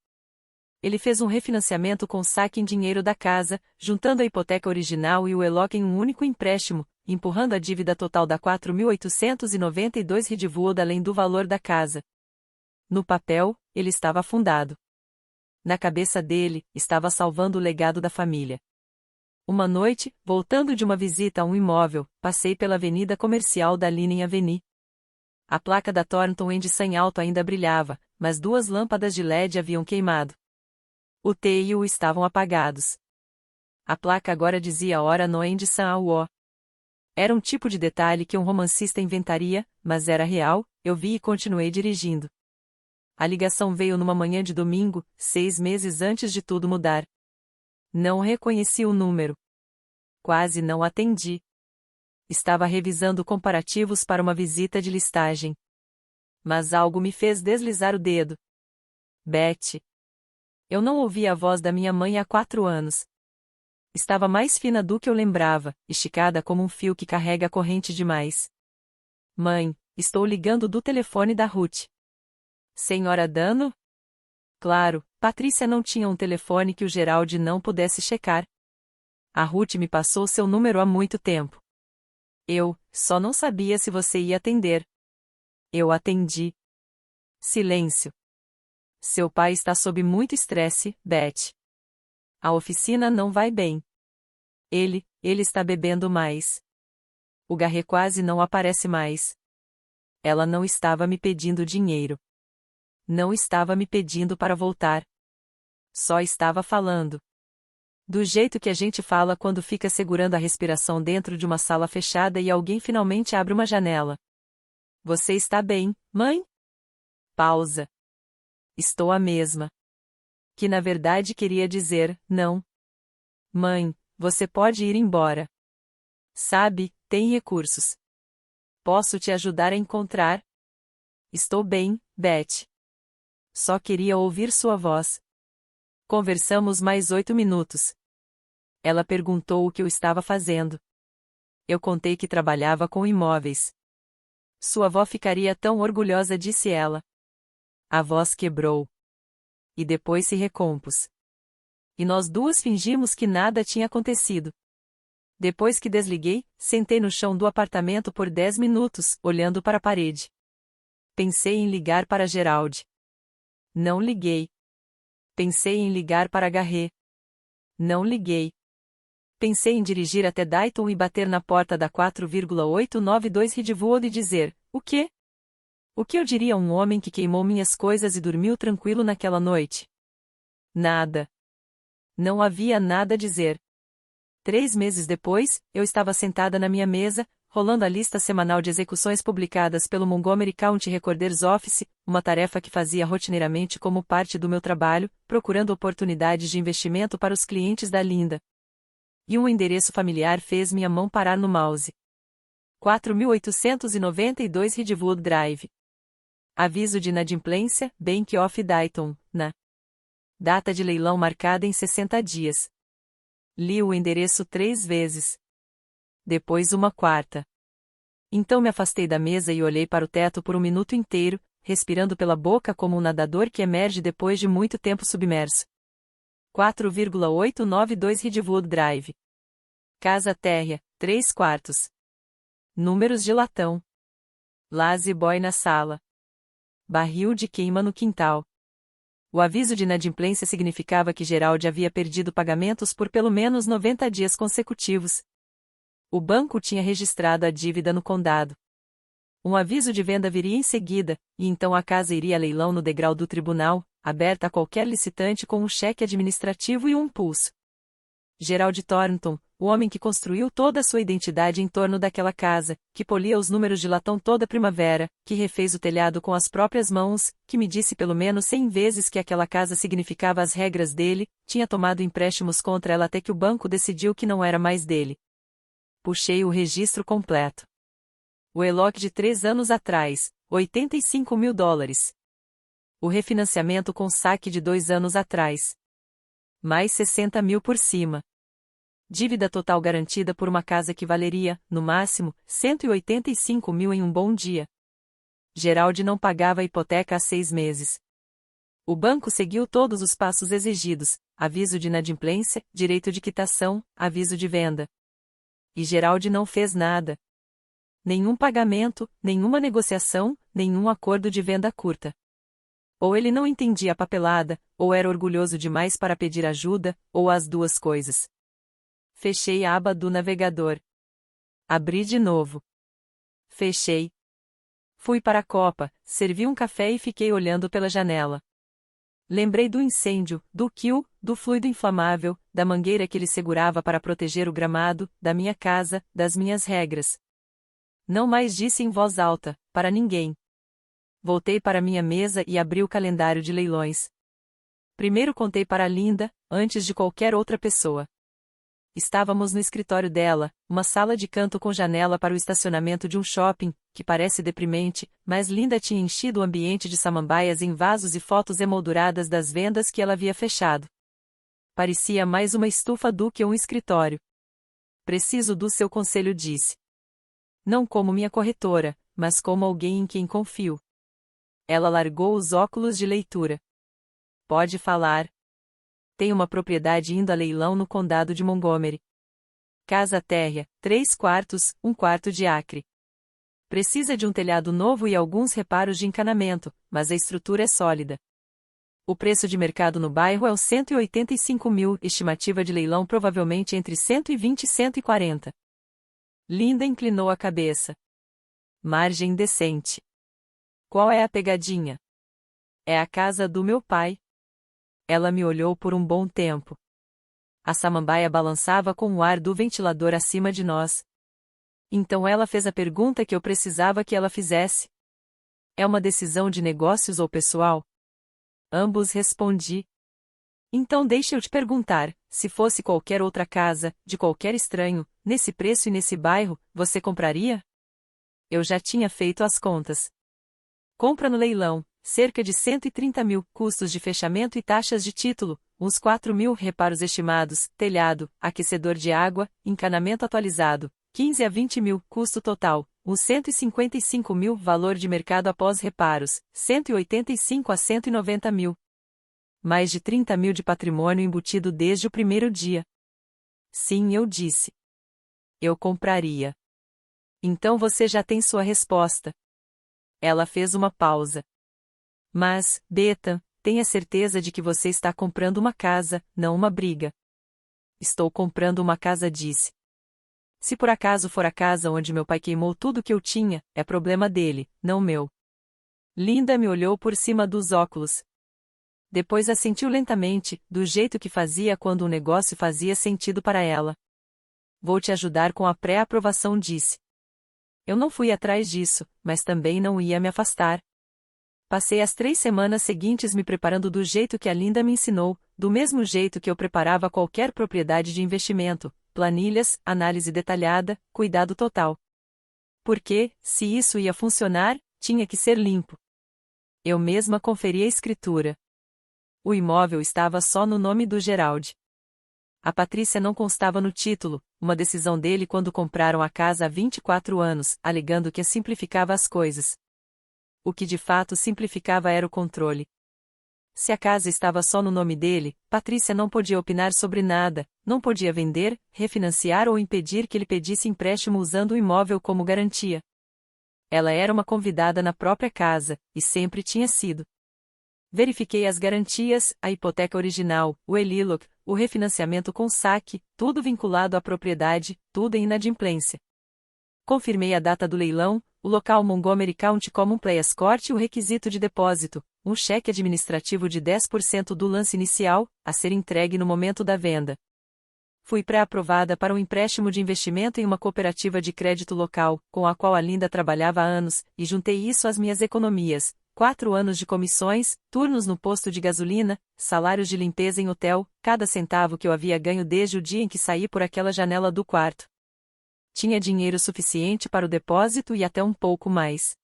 Ele fez um refinanciamento com saque em dinheiro da casa, juntando a hipoteca original e o ELOC em um único empréstimo, empurrando a dívida total da 4.892 Ridgewood além do valor da casa. No papel, ele estava afundado. Na cabeça dele, estava salvando o legado da família. Uma noite, voltando de uma visita a um imóvel, passei pela avenida comercial da Linen Avenue. A placa da Thornton San Alto ainda brilhava, mas 2 lâmpadas de LED haviam queimado. O T e o U estavam apagados. A placa agora dizia a hora no San Alto. Era um tipo de detalhe que um romancista inventaria, mas era real. Eu vi e continuei dirigindo. A ligação veio numa manhã de domingo, 6 meses antes de tudo mudar. Não reconheci o número. Quase não atendi. Estava revisando comparativos para uma visita de listagem. Mas algo me fez deslizar o dedo. Beth. Eu não ouvia a voz da minha mãe há 4 anos. Estava mais fina do que eu lembrava, esticada como um fio que carrega a corrente demais. Mãe, estou ligando do telefone da Ruth. Senhora Dano? Claro, Patrícia não tinha um telefone que o Gerald não pudesse checar. A Ruth me passou seu número há muito tempo. Eu só não sabia se você ia atender. Eu atendi. Silêncio. Seu pai está sob muito estresse, Beth. A oficina não vai bem. Ele está bebendo mais. O Garrett quase não aparece mais. Ela não estava me pedindo dinheiro. Não estava me pedindo para voltar. Só estava falando. Do jeito que a gente fala quando fica segurando a respiração dentro de uma sala fechada e alguém finalmente abre uma janela. Você está bem, mãe? Pausa. Estou a mesma. Que na verdade queria dizer, não. Mãe, você pode ir embora. Sabe, tem recursos. Posso te ajudar a encontrar? Estou bem, Beth. Só queria ouvir sua voz. Conversamos mais 8 minutos. Ela perguntou o que eu estava fazendo. Eu contei que trabalhava com imóveis. Sua avó ficaria tão orgulhosa, disse ela. A voz quebrou. E depois se recompôs. E nós duas fingimos que nada tinha acontecido. Depois que desliguei, sentei no chão do apartamento por 10 minutos, olhando para a parede. Pensei em ligar para Gerald. Não liguei. Pensei em ligar para Garrett. Não liguei. Pensei em dirigir até Dayton e bater na porta da 4,892 Ridgewood e dizer, o quê? O que eu diria a um homem que queimou minhas coisas e dormiu tranquilo naquela noite? Nada. Não havia nada a dizer. 3 meses depois, eu estava sentada na minha mesa, rolando a lista semanal de execuções publicadas pelo Montgomery County Recorder's Office, uma tarefa que fazia rotineiramente como parte do meu trabalho, procurando oportunidades de investimento para os clientes da Linda. E um endereço familiar fez minha mão parar no mouse. 4.892 Ridgewood Drive. Aviso de inadimplência, Bank of Dayton, na data de leilão marcada em 60 dias. Li o endereço 3 vezes. Depois uma quarta. Então me afastei da mesa e olhei para o teto por um minuto inteiro, respirando pela boca como um nadador que emerge depois de muito tempo submerso. 4,892 Ridgewood Drive. Casa térrea, 3 quartos. Números de latão. Lazy boy na sala. Barril de queima no quintal. O aviso de inadimplência significava que Gerald havia perdido pagamentos por pelo menos 90 dias consecutivos. O banco tinha registrado a dívida no condado. Um aviso de venda viria em seguida, e então a casa iria a leilão no degrau do tribunal, aberta a qualquer licitante com um cheque administrativo e um pulso. Gerald Thornton, o homem que construiu toda a sua identidade em torno daquela casa, que polia os números de latão toda primavera, que refez o telhado com as próprias mãos, que me disse pelo menos 100 vezes que aquela casa significava as regras dele, tinha tomado empréstimos contra ela até que o banco decidiu que não era mais dele. Puxei o registro completo. O ELOC de 3 anos atrás, $85 mil. O refinanciamento com saque de 2 anos atrás. Mais 60 mil por cima. Dívida total garantida por uma casa que valeria, no máximo, 185 mil em um bom dia. Gerald não pagava a hipoteca há 6 meses. O banco seguiu todos os passos exigidos: aviso de inadimplência, direito de quitação, aviso de venda. E Gerald não fez nada. Nenhum pagamento, nenhuma negociação, nenhum acordo de venda curta. Ou ele não entendia a papelada, ou era orgulhoso demais para pedir ajuda, ou as duas coisas. Fechei a aba do navegador. Abri de novo. Fechei. Fui para a copa, servi um café e fiquei olhando pela janela. Lembrei do incêndio, do kill, do fluido inflamável, da mangueira que ele segurava para proteger o gramado, da minha casa, das minhas regras. Não mais disse em voz alta, para ninguém. Voltei para minha mesa e abri o calendário de leilões. Primeiro contei para Linda, antes de qualquer outra pessoa. Estávamos no escritório dela, uma sala de canto com janela para o estacionamento de um shopping, que parece deprimente, mas Linda tinha enchido o ambiente de samambaias em vasos e fotos emolduradas das vendas que ela havia fechado. Parecia mais uma estufa do que um escritório. Preciso do seu conselho, disse. Não como minha corretora, mas como alguém em quem confio. Ela largou os óculos de leitura. Pode falar. Tem uma propriedade indo a leilão no condado de Montgomery. Casa térrea, 3 quartos, 1 quarto de acre. Precisa de um telhado novo e alguns reparos de encanamento, mas a estrutura é sólida. O preço de mercado no bairro é os 185 mil, estimativa de leilão provavelmente entre 120 e 140. Linda inclinou a cabeça. Margem decente. Qual é a pegadinha? É a casa do meu pai. Ela me olhou por um bom tempo. A samambaia balançava com o ar do ventilador acima de nós. Então ela fez a pergunta que eu precisava que ela fizesse. É uma decisão de negócios ou pessoal? Ambos respondi. Então deixa eu te perguntar, se fosse qualquer outra casa, de qualquer estranho, nesse preço e nesse bairro, você compraria? Eu já tinha feito as contas. Compra no leilão. Cerca de 130 mil, custos de fechamento e taxas de título, uns 4 mil reparos estimados, telhado, aquecedor de água, encanamento atualizado, 15 a 20 mil, custo total, uns 155 mil, valor de mercado após reparos, 185 a 190 mil. Mais de 30 mil de patrimônio embutido desde o primeiro dia. Sim, eu disse. Eu compraria. Então você já tem sua resposta. Ela fez uma pausa. Mas, Beta, tenha certeza de que você está comprando uma casa, não uma briga. Estou comprando uma casa, disse. Se por acaso for a casa onde meu pai queimou tudo que eu tinha, é problema dele, não meu. Linda me olhou por cima dos óculos. Depois assentiu lentamente, do jeito que fazia quando um negócio fazia sentido para ela. Vou te ajudar com a pré-aprovação, disse. Eu não fui atrás disso, mas também não ia me afastar. Passei as 3 semanas seguintes me preparando do jeito que a Linda me ensinou, do mesmo jeito que eu preparava qualquer propriedade de investimento, planilhas, análise detalhada, cuidado total. porque, se isso ia funcionar, tinha que ser limpo. Eu mesma conferi a escritura. O imóvel estava só no nome do Gerald. A Patrícia não constava no título, uma decisão dele quando compraram a casa há 24 anos, alegando que simplificava as coisas. O que de fato simplificava era o controle. Se a casa estava só no nome dele, Patrícia não podia opinar sobre nada, não podia vender, refinanciar ou impedir que ele pedisse empréstimo usando o imóvel como garantia. Ela era uma convidada na própria casa, e sempre tinha sido. Verifiquei as garantias, a hipoteca original, o ELILOC, o refinanciamento com saque, tudo vinculado à propriedade, tudo em inadimplência. Confirmei a data do leilão, o local Montgomery County Common Pleas Court e o requisito de depósito, um cheque administrativo de 10% do lance inicial, a ser entregue no momento da venda. Fui pré-aprovada para um empréstimo de investimento em uma cooperativa de crédito local, com a qual a Linda trabalhava há anos, e juntei isso às minhas economias. 4 anos de comissões, turnos no posto de gasolina, salários de limpeza em hotel, cada centavo que eu havia ganho desde o dia em que saí por aquela janela do quarto. Tinha dinheiro suficiente para o depósito e até um pouco mais.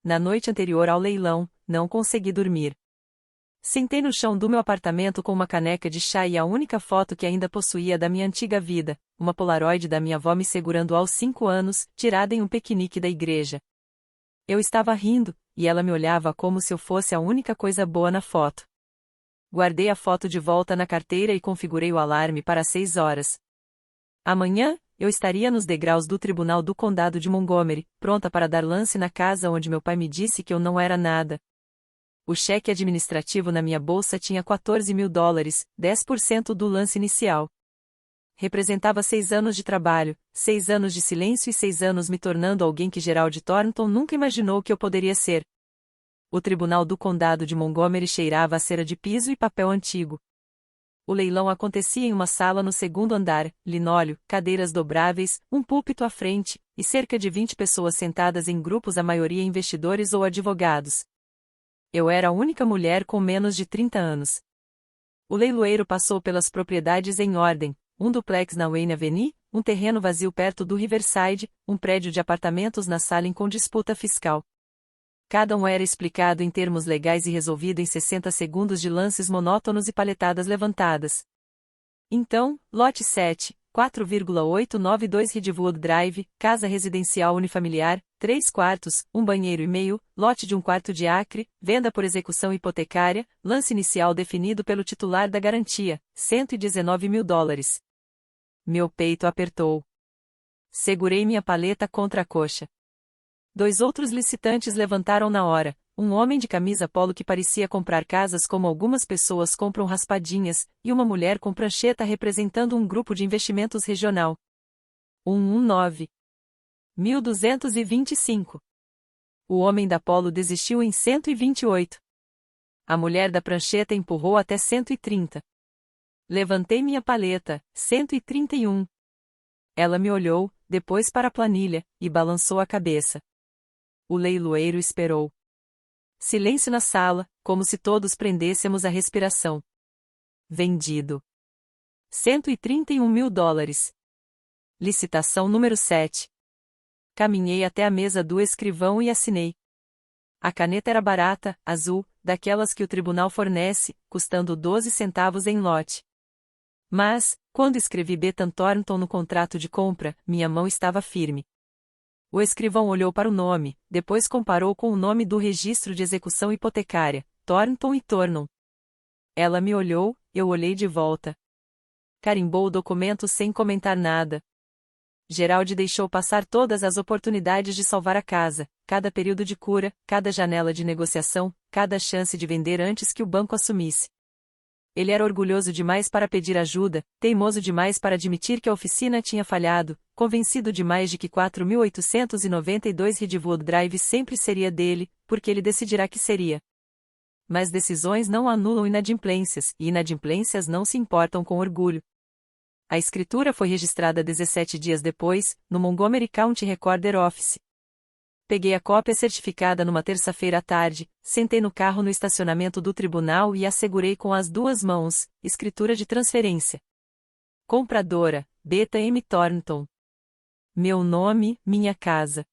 Na noite anterior ao leilão, não consegui dormir. Sentei no chão do meu apartamento com uma caneca de chá e a única foto que ainda possuía da minha antiga vida, uma polaroid da minha avó me segurando aos 5 anos, tirada em um piquenique da igreja. Eu estava rindo, e ela me olhava como se eu fosse a única coisa boa na foto. Guardei a foto de volta na carteira e configurei o alarme para 6 horas. Amanhã, eu estaria nos degraus do Tribunal do Condado de Montgomery, pronta para dar lance na casa onde meu pai me disse que eu não era nada. O cheque administrativo na minha bolsa tinha $14.000, 10% do lance inicial. Representava 6 anos de trabalho, 6 anos de silêncio e 6 anos me tornando alguém que Gerald Thornton nunca imaginou que eu poderia ser. O Tribunal do Condado de Montgomery cheirava a cera de piso e papel antigo. O leilão acontecia em uma sala no segundo andar, linóleo, cadeiras dobráveis, um púlpito à frente, e cerca de 20 pessoas sentadas em grupos, a maioria investidores ou advogados. Eu era a única mulher com menos de 30 anos. O leiloeiro passou pelas propriedades em ordem: um duplex na Wayne Avenue, um terreno vazio perto do Riverside, um prédio de apartamentos na Salem com disputa fiscal. Cada um era explicado em termos legais e resolvido em 60 segundos de lances monótonos e paletadas levantadas. Então, lote 7, 4,892 Ridgewood Drive, casa residencial unifamiliar, 3 quartos, um banheiro e meio, lote de 1 quarto de acre, venda por execução hipotecária, lance inicial definido pelo titular da garantia, $119.000. Meu peito apertou. Segurei minha paleta contra a coxa. 2 outros licitantes levantaram na hora, um homem de camisa polo que parecia comprar casas como algumas pessoas compram raspadinhas, e uma mulher com prancheta representando um grupo de investimentos regional. 119. 1.225. O homem da polo desistiu em 128. A mulher da prancheta empurrou até 130. Levantei minha paleta, 131. Ela me olhou, depois para a planilha, e balançou a cabeça. O leiloeiro esperou. Silêncio na sala, como se todos prendêssemos a respiração. Vendido. $131.000. Licitação número 7. Caminhei até a mesa do escrivão e assinei. A caneta era barata, azul, daquelas que o tribunal fornece, custando 12 centavos em lote. Mas, quando escrevi Bethan Thornton no contrato de compra, minha mão estava firme. O escrivão olhou para o nome, depois comparou com o nome do registro de execução hipotecária, Thornton e Thornton. Ela me olhou, eu olhei de volta. Carimbou o documento sem comentar nada. Gerald deixou passar todas as oportunidades de salvar a casa, cada período de cura, cada janela de negociação, cada chance de vender antes que o banco assumisse. Ele era orgulhoso demais para pedir ajuda, teimoso demais para admitir que a oficina tinha falhado, convencido demais de que 4.892 Ridgewood Drive sempre seria dele, porque ele decidirá que seria. Mas decisões não anulam inadimplências, e inadimplências não se importam com orgulho. A escritura foi registrada 17 dias depois, no Montgomery County Recorder Office. Peguei a cópia certificada numa terça-feira à tarde, sentei no carro no estacionamento do tribunal e a segurei com as 2 mãos, escritura de transferência. Compradora, Betha M. Thornton. Meu nome, minha casa.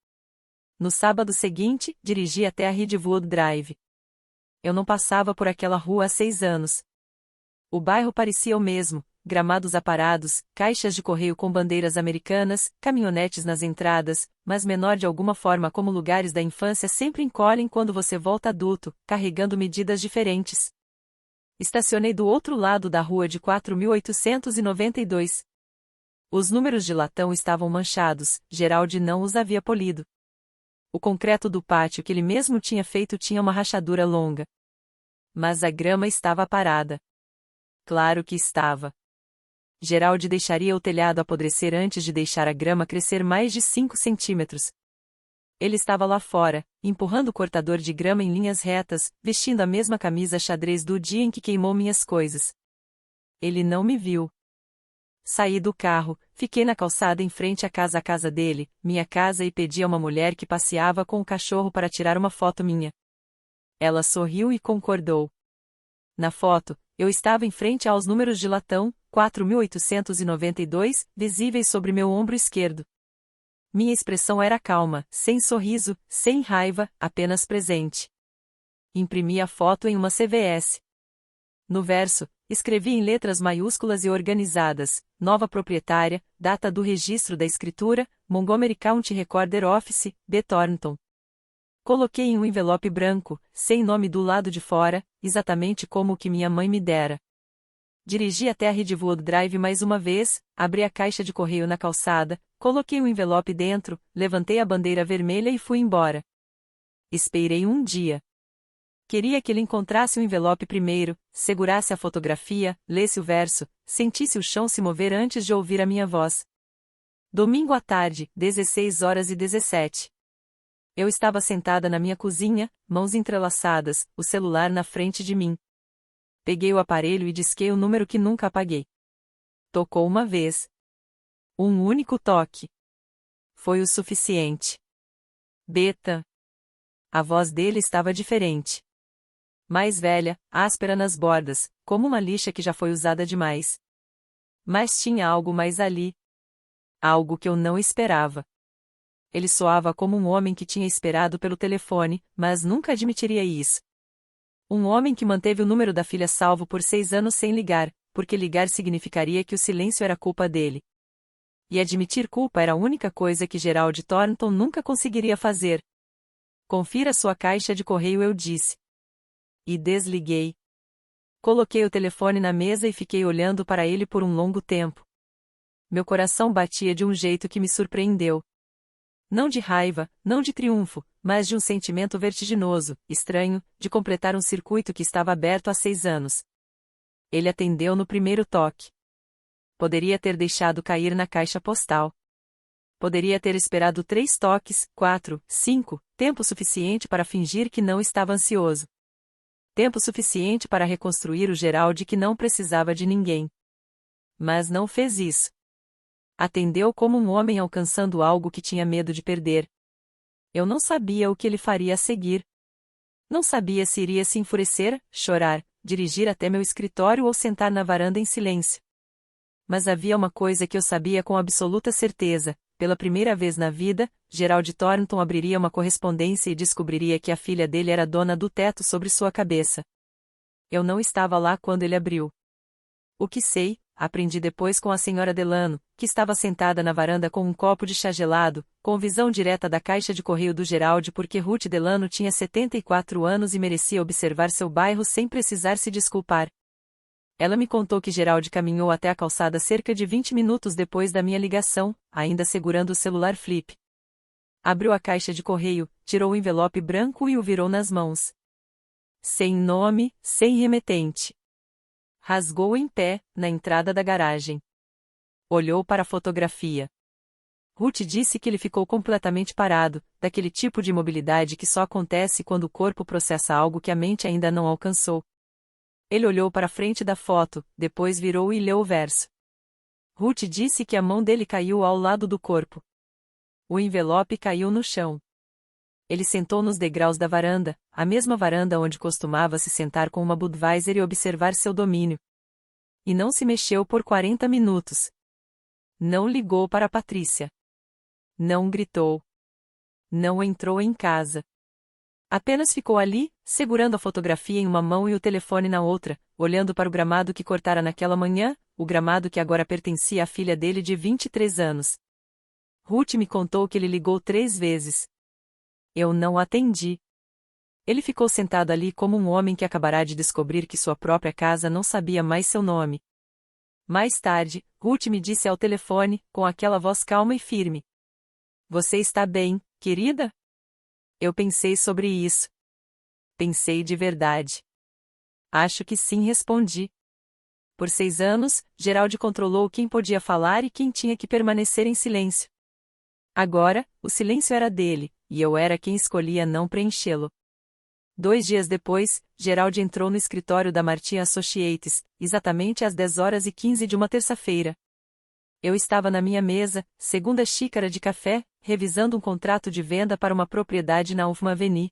No sábado seguinte, dirigi até a Ridgewood Drive. Eu não passava por aquela rua há 6 anos. O bairro parecia o mesmo, gramados aparados, caixas de correio com bandeiras americanas, caminhonetes nas entradas, mas menor de alguma forma, como lugares da infância sempre encolhem quando você volta adulto, carregando medidas diferentes. Estacionei do outro lado da rua de 4.892. Os números de latão estavam manchados, Gerald não os havia polido. O concreto do pátio que ele mesmo tinha feito tinha uma rachadura longa. Mas a grama estava parada. Claro que estava. Gerald deixaria o telhado apodrecer antes de deixar a grama crescer mais de 5 centímetros. Ele estava lá fora, empurrando o cortador de grama em linhas retas, vestindo a mesma camisa xadrez do dia em que queimou minhas coisas. Ele não me viu. Saí do carro, fiquei na calçada em frente à casa dele, minha casa, e pedi a uma mulher que passeava com o cachorro para tirar uma foto minha. Ela sorriu e concordou. Na foto, eu estava em frente aos números de latão, 4.892, visíveis sobre meu ombro esquerdo. Minha expressão era calma, sem sorriso, sem raiva, apenas presente. Imprimi a foto em uma CVS. No verso, escrevi em letras maiúsculas e organizadas: nova proprietária, data do registro da escritura, Montgomery County Recorder Office, B. Thornton. Coloquei em um envelope branco, sem nome do lado de fora, exatamente como o que minha mãe me dera. Dirigi até a Ridgewood Drive mais uma vez, abri a caixa de correio na calçada, coloquei o envelope dentro, levantei a bandeira vermelha e fui embora. Esperei um dia. Queria que ele encontrasse o envelope primeiro, segurasse a fotografia, lesse o verso, sentisse o chão se mover antes de ouvir a minha voz. Domingo à tarde, 16h17. Eu estava sentada na minha cozinha, mãos entrelaçadas, o celular na frente de mim. Peguei o aparelho e disquei o número que nunca apaguei. Tocou uma vez. Um único toque. Foi o suficiente. Beta. A voz dele estava diferente. Mais velha, áspera nas bordas, como uma lixa que já foi usada demais. Mas tinha algo mais ali. Algo que eu não esperava. Ele soava como um homem que tinha esperado pelo telefone, mas nunca admitiria isso. Um homem que manteve o número da filha salvo por 6 anos sem ligar, porque ligar significaria que o silêncio era culpa dele. E admitir culpa era a única coisa que Gerald Thornton nunca conseguiria fazer. Confira sua caixa de correio, eu disse. E desliguei. Coloquei o telefone na mesa e fiquei olhando para ele por um longo tempo. Meu coração batia de um jeito que me surpreendeu. Não de raiva, não de triunfo, mas de um sentimento vertiginoso, estranho, de completar um circuito que estava aberto há 6 anos. Ele atendeu no primeiro toque. Poderia ter deixado cair na caixa postal. Poderia ter esperado 3 toques, 4, 5, tempo suficiente para fingir que não estava ansioso. Tempo suficiente para reconstruir o Gerald que não precisava de ninguém. Mas não fez isso. Atendeu como um homem alcançando algo que tinha medo de perder. Eu não sabia o que ele faria a seguir. Não sabia se iria se enfurecer, chorar, dirigir até meu escritório ou sentar na varanda em silêncio. Mas havia uma coisa que eu sabia com absoluta certeza: pela primeira vez na vida, Gerald Thornton abriria uma correspondência e descobriria que a filha dele era dona do teto sobre sua cabeça. Eu não estava lá quando ele abriu. O que sei, aprendi depois com a senhora Delano, que estava sentada na varanda com um copo de chá gelado, com visão direta da caixa de correio do Gerald, porque Ruth Delano tinha 74 anos e merecia observar seu bairro sem precisar se desculpar. Ela me contou que Gerald caminhou até a calçada cerca de 20 minutos depois da minha ligação, ainda segurando o celular flip. Abriu a caixa de correio, tirou o envelope branco e o virou nas mãos. Sem nome, sem remetente. Rasgou em pé, na entrada da garagem. Olhou para a fotografia. Ruth disse que ele ficou completamente parado, daquele tipo de imobilidade que só acontece quando o corpo processa algo que a mente ainda não alcançou. Ele olhou para a frente da foto, depois virou e leu o verso. Ruth disse que a mão dele caiu ao lado do corpo. O envelope caiu no chão. Ele sentou nos degraus da varanda, a mesma varanda onde costumava se sentar com uma Budweiser e observar seu domínio. E não se mexeu por 40 minutos. Não ligou para Patrícia. Não gritou. Não entrou em casa. Apenas ficou ali, segurando a fotografia em uma mão e o telefone na outra, olhando para o gramado que cortara naquela manhã, o gramado que agora pertencia à filha dele de 23 anos. Ruth me contou que ele ligou 3 vezes. Eu não atendi. Ele ficou sentado ali como um homem que acabará de descobrir que sua própria casa não sabia mais seu nome. Mais tarde, Ruth me disse ao telefone, com aquela voz calma e firme: Você está bem, querida? Eu pensei sobre isso. Pensei de verdade. Acho que sim, respondi. Por 6 anos, Gerald controlou quem podia falar e quem tinha que permanecer em silêncio. Agora, o silêncio era dele, e eu era quem escolhia não preenchê-lo. 2 dias depois, Gerald entrou no escritório da Martin Associates, exatamente às 10h15 de uma terça-feira. Eu estava na minha mesa, segunda xícara de café, revisando um contrato de venda para uma propriedade na Elm Avenue.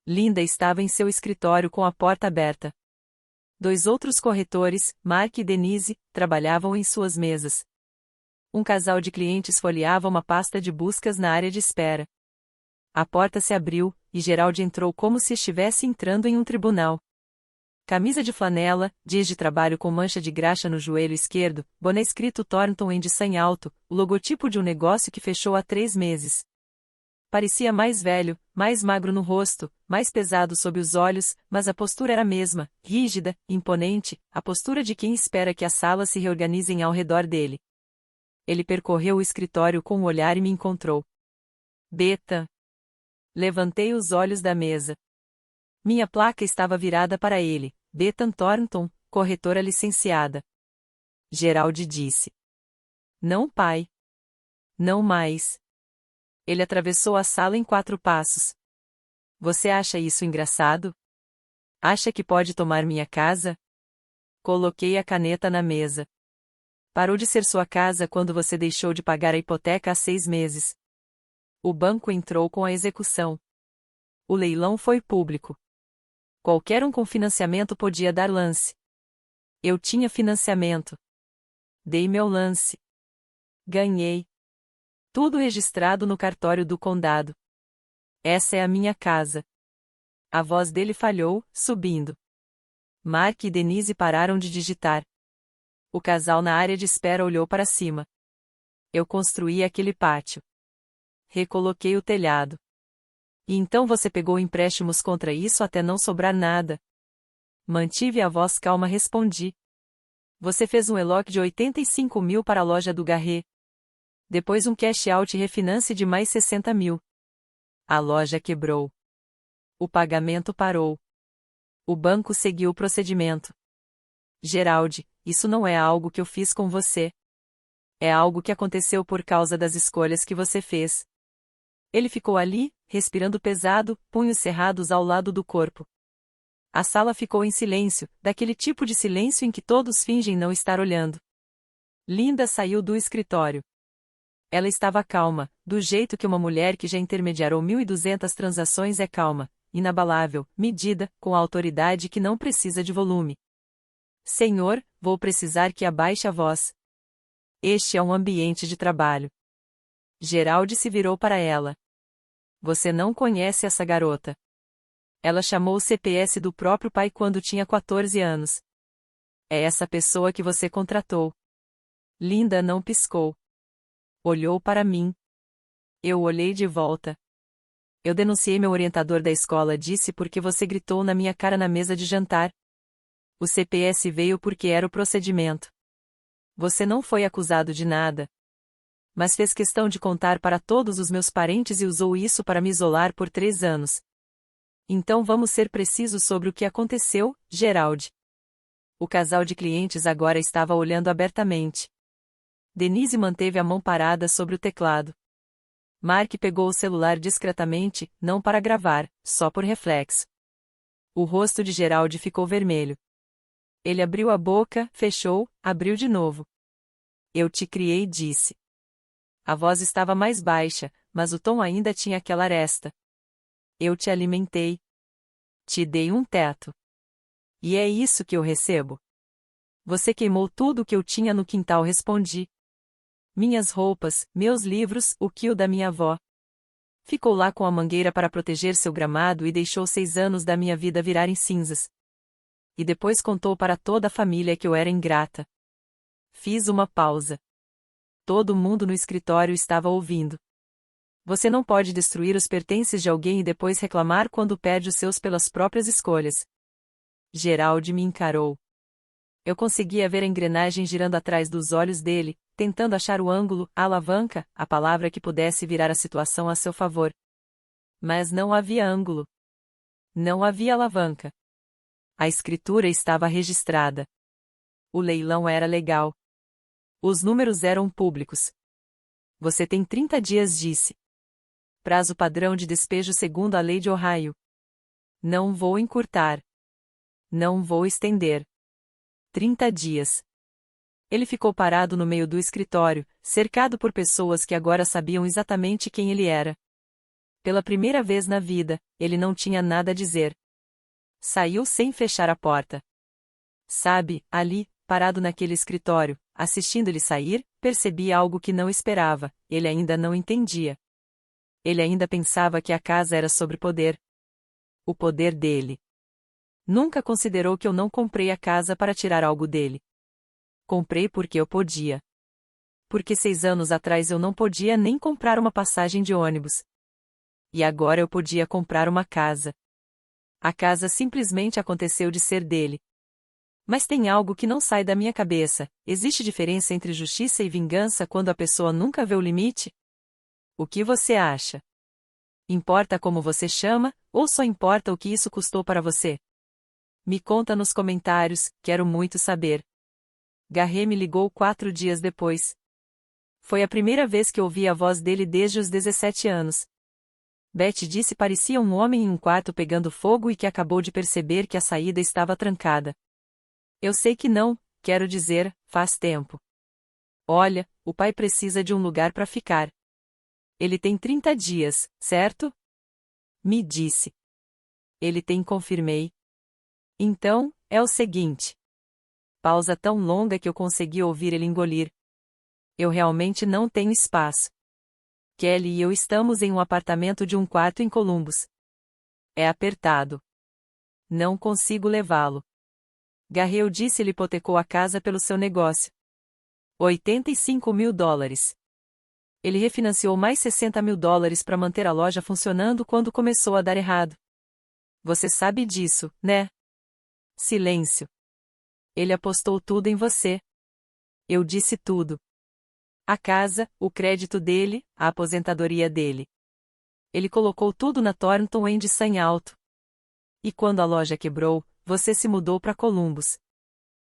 Linda estava em seu escritório com a porta aberta. 2 outros corretores, Mark e Denise, trabalhavam em suas mesas. Um casal de clientes folheava uma pasta de buscas na área de espera. A porta se abriu, e Gerald entrou como se estivesse entrando em um tribunal. Camisa de flanela, jeans de trabalho com mancha de graxa no joelho esquerdo, boné escrito Thornton em design alto, o logotipo de um negócio que fechou há 3 meses. Parecia mais velho, mais magro no rosto, mais pesado sob os olhos, mas a postura era a mesma, rígida, imponente, a postura de quem espera que as salas se reorganizem ao redor dele. Ele percorreu o escritório com um olhar e me encontrou. Beta. Levantei os olhos da mesa. Minha placa estava virada para ele, Bethan Thornton, corretora licenciada. Gerald disse. Não, pai. Não mais. Ele atravessou a sala em 4 passos. Você acha isso engraçado? Acha que pode tomar minha casa? Coloquei a caneta na mesa. Parou de ser sua casa quando você deixou de pagar a hipoteca há 6 meses. O banco entrou com a execução. O leilão foi público. Qualquer um com financiamento podia dar lance. Eu tinha financiamento. Dei meu lance. Ganhei. Tudo registrado no cartório do condado. Essa é a minha casa. A voz dele falhou, subindo. Mark e Denise pararam de digitar. O casal na área de espera olhou para cima. Eu construí aquele pátio. Recoloquei o telhado. E então você pegou empréstimos contra isso até não sobrar nada. Mantive a voz calma, respondi. Você fez um ELOC de 85 mil para a loja do Garret. Depois um cash out e refinance de mais 60 mil. A loja quebrou. O pagamento parou. O banco seguiu o procedimento. Gerald, isso não é algo que eu fiz com você. É algo que aconteceu por causa das escolhas que você fez. Ele ficou ali, respirando pesado, punhos cerrados ao lado do corpo. A sala ficou em silêncio, daquele tipo de silêncio em que todos fingem não estar olhando. Linda saiu do escritório. Ela estava calma, do jeito que uma mulher que já intermediarou 1.200 transações é calma, inabalável, medida, com a autoridade que não precisa de volume. Senhor, vou precisar que abaixe a voz. Este é um ambiente de trabalho. Gerald se virou para ela. Você não conhece essa garota. Ela chamou o CPS do próprio pai quando tinha 14 anos. É essa pessoa que você contratou. Linda não piscou. Olhou para mim. Eu olhei de volta. Eu denunciei meu orientador da escola, disse porque você gritou na minha cara na mesa de jantar. O CPS veio porque era o procedimento. Você não foi acusado de nada. Mas fez questão de contar para todos os meus parentes e usou isso para me isolar por 3 anos. Então vamos ser precisos sobre o que aconteceu, Gerald. O casal de clientes agora estava olhando abertamente. Denise manteve a mão parada sobre o teclado. Mark pegou o celular discretamente, não para gravar, só por reflexo. O rosto de Gerald ficou vermelho. Ele abriu a boca, fechou, abriu de novo. Eu te criei, disse. A voz estava mais baixa, mas o tom ainda tinha aquela aresta. Eu te alimentei. Te dei um teto. E é isso que eu recebo? Você queimou tudo o que eu tinha no quintal, respondi. Minhas roupas, meus livros, o quilo da minha avó. Ficou lá com a mangueira para proteger seu gramado e deixou 6 anos da minha vida virarem cinzas. E depois contou para toda a família que eu era ingrata. Fiz uma pausa. Todo mundo no escritório estava ouvindo. Você não pode destruir os pertences de alguém e depois reclamar quando perde os seus pelas próprias escolhas. Gerald me encarou. Eu conseguia ver a engrenagem girando atrás dos olhos dele, tentando achar o ângulo, a alavanca, a palavra que pudesse virar a situação a seu favor. Mas não havia ângulo. Não havia alavanca. A escritura estava registrada. O leilão era legal. Os números eram públicos. Você tem 30 dias, disse. Prazo padrão de despejo segundo a lei de Ohio. Não vou encurtar. Não vou estender. 30 dias. Ele ficou parado no meio do escritório, cercado por pessoas que agora sabiam exatamente quem ele era. Pela primeira vez na vida, ele não tinha nada a dizer. Saiu sem fechar a porta. Sabe, ali, parado naquele escritório, assistindo ele sair, percebi algo que não esperava, ele ainda não entendia. Ele ainda pensava que a casa era sobre poder. O poder dele. Nunca considerou que eu não comprei a casa para tirar algo dele. Comprei porque eu podia. Porque 6 anos atrás eu não podia nem comprar uma passagem de ônibus. E agora eu podia comprar uma casa. A casa simplesmente aconteceu de ser dele. Mas tem algo que não sai da minha cabeça: existe diferença entre justiça e vingança quando a pessoa nunca vê o limite? O que você acha? Importa como você chama, ou só importa o que isso custou para você? Me conta nos comentários, quero muito saber. Garrett me ligou 4 dias depois. Foi a primeira vez que ouvi a voz dele desde os 17 anos. Beth disse parecia um homem em um quarto pegando fogo e que acabou de perceber que a saída estava trancada. Eu sei que não, quero dizer, faz tempo. Olha, o pai precisa de um lugar para ficar. Ele tem 30 dias, certo? Me disse. Ele tem, confirmei. Então, é o seguinte. Pausa tão longa que eu consegui ouvir ele engolir. Eu realmente não tenho espaço. Kelly e eu estamos em um apartamento de um quarto em Columbus. É apertado. Não consigo levá-lo. Garrett disse ele hipotecou a casa pelo seu negócio. $85 mil. Ele refinanciou mais $60 mil para manter a loja funcionando quando começou a dar errado. Você sabe disso, né? Silêncio. Ele apostou tudo em você. Eu disse tudo. A casa, o crédito dele, a aposentadoria dele. Ele colocou tudo na Thornton em San Alto. E quando a loja quebrou, você se mudou para Columbus.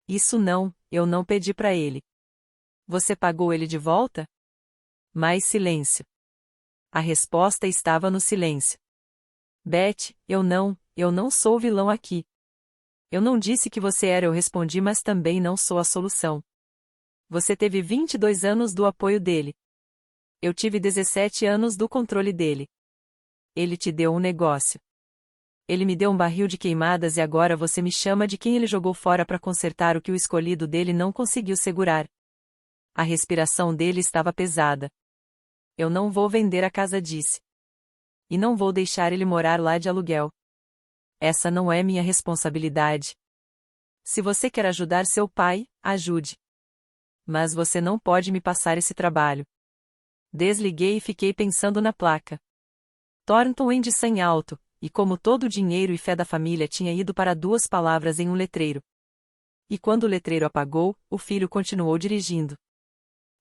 Isso não, eu não pedi para ele. Você pagou ele de volta? Mais silêncio. A resposta estava no silêncio. Beth, eu não sou o vilão aqui. Eu não disse que você era, eu respondi, mas também não sou a solução. Você teve 22 anos do apoio dele. Eu tive 17 anos do controle dele. Ele te deu um negócio. Ele me deu um barril de queimadas e agora você me chama de quem ele jogou fora para consertar o que o escolhido dele não conseguiu segurar. A respiração dele estava pesada. Eu não vou vender a casa, disse. E não vou deixar ele morar lá de aluguel. Essa não é minha responsabilidade. Se você quer ajudar seu pai, ajude. Mas você não pode me passar esse trabalho. Desliguei e fiquei pensando na placa. Thornton em San Alto, e como todo o dinheiro e fé da família tinha ido para 2 palavras em um letreiro. E quando o letreiro apagou, o filho continuou dirigindo.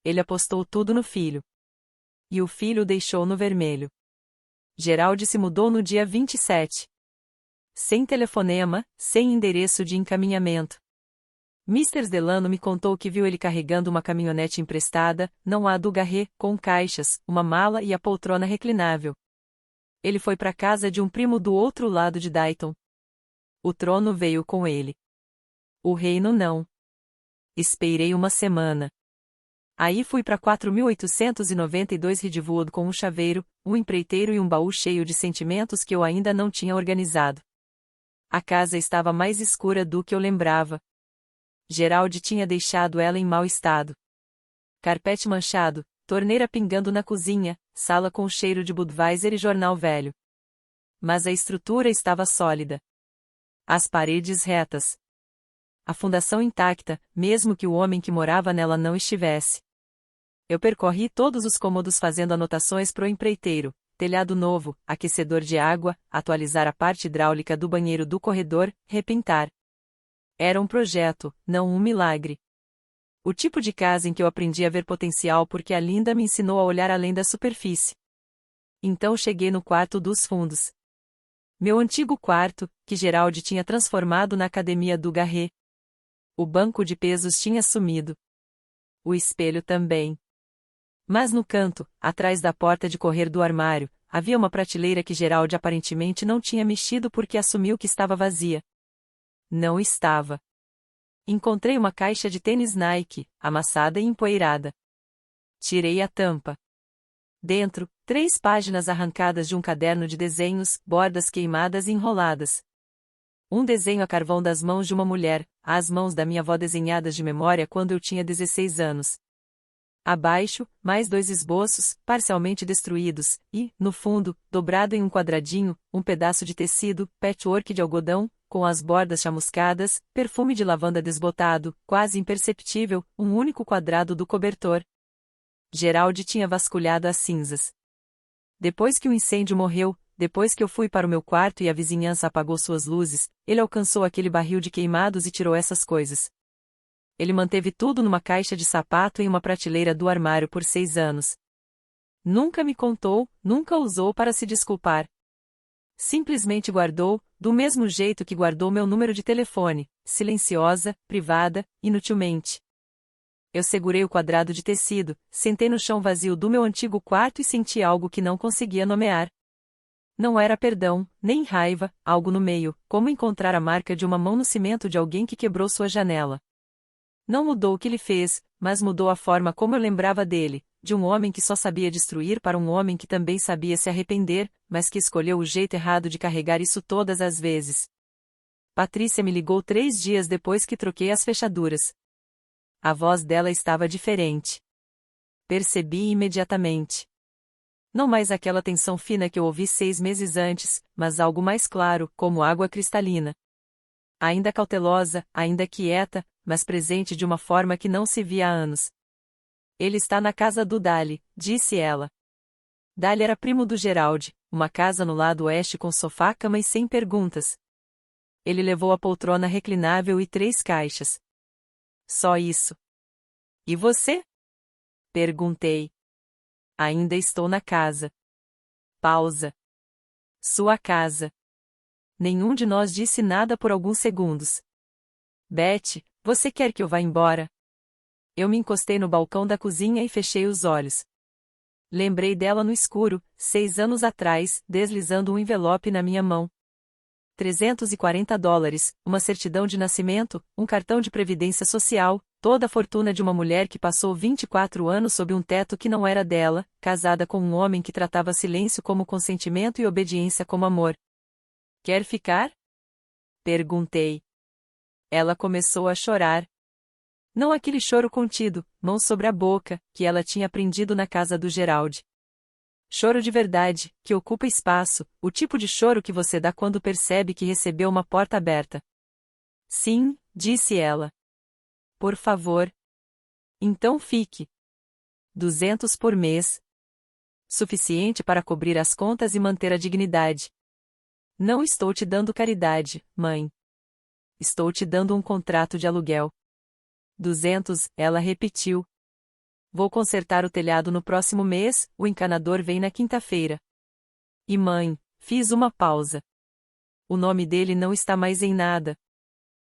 Ele apostou tudo no filho. E o filho o deixou no vermelho. Gerald se mudou no dia 27. Sem telefonema, sem endereço de encaminhamento. Mr. Delano me contou que viu ele carregando uma caminhonete emprestada, não a do Garrett, com caixas, uma mala e a poltrona reclinável. Ele foi para casa de um primo do outro lado de Dayton. O trono veio com ele. O reino não. Esperei uma semana. Aí fui para 4.892 Ridgewood com um chaveiro, um empreiteiro e um baú cheio de sentimentos que eu ainda não tinha organizado. A casa estava mais escura do que eu lembrava. Gerald tinha deixado ela em mau estado. Carpete manchado, torneira pingando na cozinha, sala com cheiro de Budweiser e jornal velho. Mas a estrutura estava sólida. As paredes retas. A fundação intacta, mesmo que o homem que morava nela não estivesse. Eu percorri todos os cômodos fazendo anotações pro empreiteiro: telhado novo, aquecedor de água, atualizar a parte hidráulica do banheiro do corredor, repintar. Era um projeto, não um milagre. O tipo de casa em que eu aprendi a ver potencial porque a Linda me ensinou a olhar além da superfície. Então cheguei no quarto dos fundos. Meu antigo quarto, que Geraldi tinha transformado na academia do Garret. O banco de pesos tinha sumido. O espelho também. Mas no canto, atrás da porta de correr do armário, havia uma prateleira que Geraldi aparentemente não tinha mexido porque assumiu que estava vazia. Não estava. Encontrei uma caixa de tênis Nike, amassada e empoeirada. Tirei a tampa. Dentro, 3 páginas arrancadas de um caderno de desenhos, bordas queimadas e enroladas. Um desenho a carvão das mãos de uma mulher, as mãos da minha avó desenhadas de memória quando eu tinha 16 anos. Abaixo, mais 2 esboços, parcialmente destruídos, e, no fundo, dobrado em um quadradinho, um pedaço de tecido, patchwork de algodão, com as bordas chamuscadas, perfume de lavanda desbotado, quase imperceptível, um único quadrado do cobertor. Geraldi tinha vasculhado as cinzas. Depois que o incêndio morreu, depois que eu fui para o meu quarto e a vizinhança apagou suas luzes, ele alcançou aquele barril de queimados e tirou essas coisas. Ele manteve tudo numa caixa de sapato em uma prateleira do armário por 6 anos. Nunca me contou, nunca usou para se desculpar. Simplesmente guardou, do mesmo jeito que guardou meu número de telefone, silenciosa, privada, inutilmente. Eu segurei o quadrado de tecido, sentei no chão vazio do meu antigo quarto e senti algo que não conseguia nomear. Não era perdão, nem raiva, algo no meio, como encontrar a marca de uma mão no cimento de alguém que quebrou sua janela. Não mudou o que ele fez, mas mudou a forma como eu lembrava dele, de um homem que só sabia destruir para um homem que também sabia se arrepender, mas que escolheu o jeito errado de carregar isso todas as vezes. Patrícia me ligou 3 dias depois que troquei as fechaduras. A voz dela estava diferente. Percebi imediatamente. Não mais aquela tensão fina que eu ouvi 6 meses antes, mas algo mais claro, como água cristalina. Ainda cautelosa, ainda quieta, mas presente de uma forma que não se via há anos. Ele está na casa do Dali, disse ela. Dali era primo do Geraldi, uma casa no lado oeste com sofá-cama e sem perguntas. Ele levou a poltrona reclinável e 3 caixas. Só isso. E você? Perguntei. Ainda estou na casa. Pausa. Sua casa. Nenhum de nós disse nada por alguns segundos. Beth, você quer que eu vá embora? Eu me encostei no balcão da cozinha e fechei os olhos. Lembrei dela no escuro, 6 anos atrás, deslizando um envelope na minha mão. $340, uma certidão de nascimento, um cartão de previdência social, toda a fortuna de uma mulher que passou 24 anos sob um teto que não era dela, casada com um homem que tratava silêncio como consentimento e obediência como amor. Quer ficar? Perguntei. Ela começou a chorar. Não aquele choro contido, mãos sobre a boca, que ela tinha aprendido na casa do Geraldi. Choro de verdade, que ocupa espaço, o tipo de choro que você dá quando percebe que recebeu uma porta aberta. Sim, disse ela. Por favor. Então fique. 200 por mês. Suficiente para cobrir as contas e manter a dignidade. Não estou te dando caridade, mãe. Estou te dando um contrato de aluguel. 200, ela repetiu. Vou consertar o telhado no próximo mês, o encanador vem na quinta-feira. E mãe, fiz uma pausa. O nome dele não está mais em nada.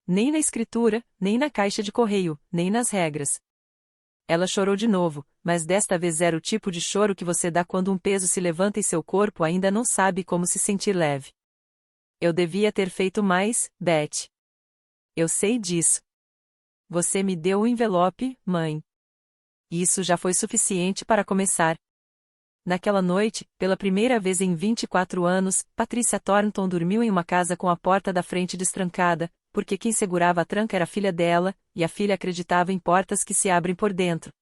Nem na escritura, nem na caixa de correio, nem nas regras. Ela chorou de novo, mas desta vez era o tipo de choro que você dá quando um peso se levanta e seu corpo ainda não sabe como se sentir leve. Eu devia ter feito mais, Beth. Eu sei disso. Você me deu o envelope, mãe. Isso já foi suficiente para começar. Naquela noite, pela primeira vez em 24 anos, Patricia Thornton dormiu em uma casa com a porta da frente destrancada, porque quem segurava a tranca era a filha dela, e a filha acreditava em portas que se abrem por dentro.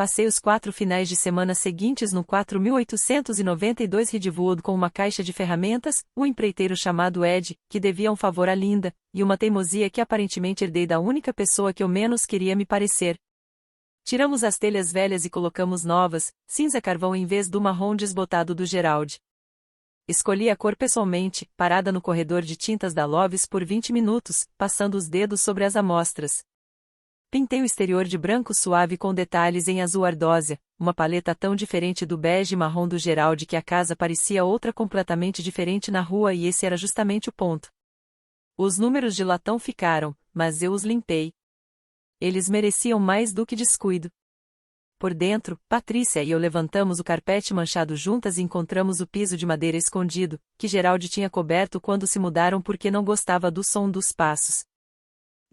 Passei os 4 finais de semana seguintes no 4892 Ridgewood com uma caixa de ferramentas, um empreiteiro chamado Ed, que devia um favor a Linda, e uma teimosia que aparentemente herdei da única pessoa que eu menos queria me parecer. Tiramos as telhas velhas e colocamos novas, cinza carvão em vez do marrom desbotado do Gerald. Escolhi a cor pessoalmente, parada no corredor de tintas da Loves por 20 minutos, passando os dedos sobre as amostras. Pintei o exterior de branco suave com detalhes em azul ardósia, uma paleta tão diferente do bege marrom do Gerald que a casa parecia outra completamente diferente na rua e esse era justamente o ponto. Os números de latão ficaram, mas eu os limpei. Eles mereciam mais do que descuido. Por dentro, Patrícia e eu levantamos o carpete manchado juntas e encontramos o piso de madeira escondido, que Gerald tinha coberto quando se mudaram porque não gostava do som dos passos.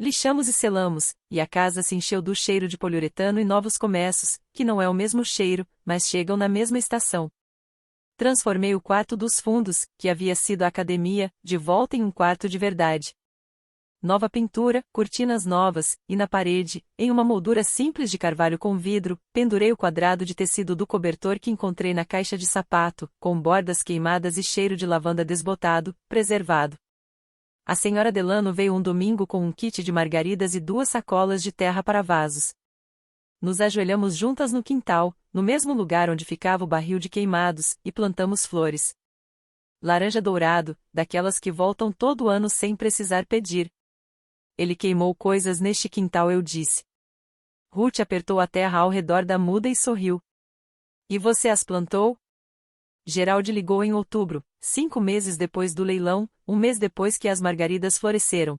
Lixamos e selamos, e a casa se encheu do cheiro de poliuretano e novos começos, que não é o mesmo cheiro, mas chegam na mesma estação. Transformei o quarto dos fundos, que havia sido a academia, de volta em um quarto de verdade. Nova pintura, cortinas novas, e na parede, em uma moldura simples de carvalho com vidro, pendurei o quadrado de tecido do cobertor que encontrei na caixa de sapato, com bordas queimadas e cheiro de lavanda desbotado, preservado. A senhora Delano veio um domingo com um kit de margaridas e 2 sacolas de terra para vasos. Nos ajoelhamos juntas no quintal, no mesmo lugar onde ficava o barril de queimados, e plantamos flores. Laranja dourado, daquelas que voltam todo ano sem precisar pedir. Ele queimou coisas neste quintal, eu disse. Ruth apertou a terra ao redor da muda e sorriu. E você as plantou? Gerald ligou em outubro, 5 meses depois do leilão, um mês depois que as margaridas floresceram.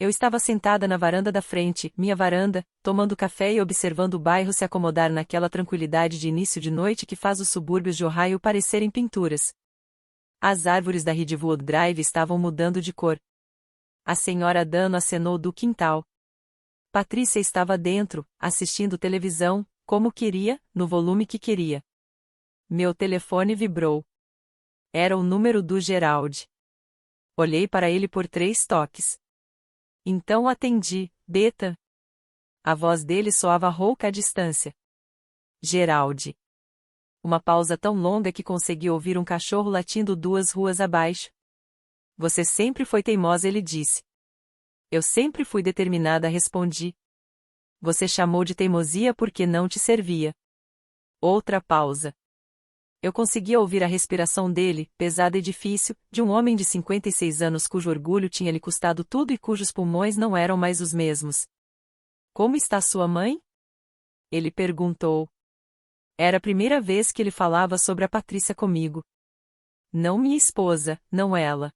Eu estava sentada na varanda da frente, minha varanda, tomando café e observando o bairro se acomodar naquela tranquilidade de início de noite que faz os subúrbios de Ohio parecerem pinturas. As árvores da Ridgewood Drive estavam mudando de cor. A senhora Dano acenou do quintal. Patrícia estava dentro, assistindo televisão, como queria, no volume que queria. Meu telefone vibrou. Era o número do Gerald. Olhei para ele por 3 toques. Então atendi, Beta. A voz dele soava rouca à distância. Gerald. Uma pausa tão longa que consegui ouvir um cachorro latindo 2 ruas abaixo. Você sempre foi teimosa, ele disse. Eu sempre fui determinada, respondi. Você chamou de teimosia porque não te servia. Outra pausa. Eu conseguia ouvir a respiração dele, pesada e difícil, de um homem de 56 anos cujo orgulho tinha lhe custado tudo e cujos pulmões não eram mais os mesmos. Como está sua mãe? Ele perguntou. Era a primeira vez que ele falava sobre a Patrícia comigo. Não minha esposa, não ela.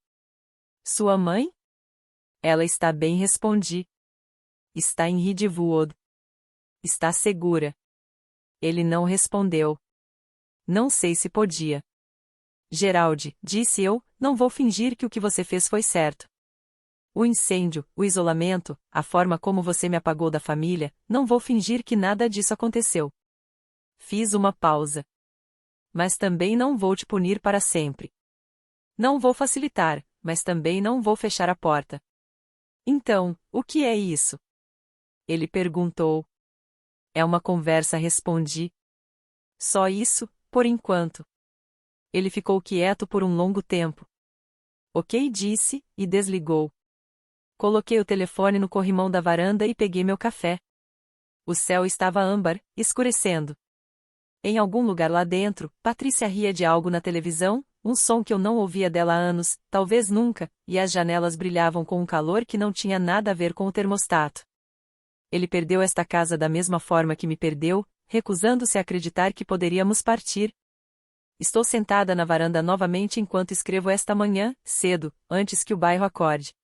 Sua mãe? Ela está bem, respondi. Está em Ridgewood. Está segura. Ele não respondeu. Não sei se podia. Gerald, disse eu, não vou fingir que o que você fez foi certo. O incêndio, o isolamento, a forma como você me apagou da família, não vou fingir que nada disso aconteceu. Fiz uma pausa. Mas também não vou te punir para sempre. Não vou facilitar, mas também não vou fechar a porta. Então, o que é isso? Ele perguntou. É uma conversa, respondi. Só isso, por enquanto. Ele ficou quieto por um longo tempo. Ok, disse, e desligou. Coloquei o telefone no corrimão da varanda e peguei meu café. O céu estava âmbar, escurecendo. Em algum lugar lá dentro, Patrícia ria de algo na televisão, um som que eu não ouvia dela há anos, talvez nunca, e as janelas brilhavam com um calor que não tinha nada a ver com o termostato. Ele perdeu esta casa da mesma forma que me perdeu, recusando-se a acreditar que poderíamos partir. Estou sentada na varanda novamente enquanto escrevo esta manhã, cedo, antes que o bairro acorde.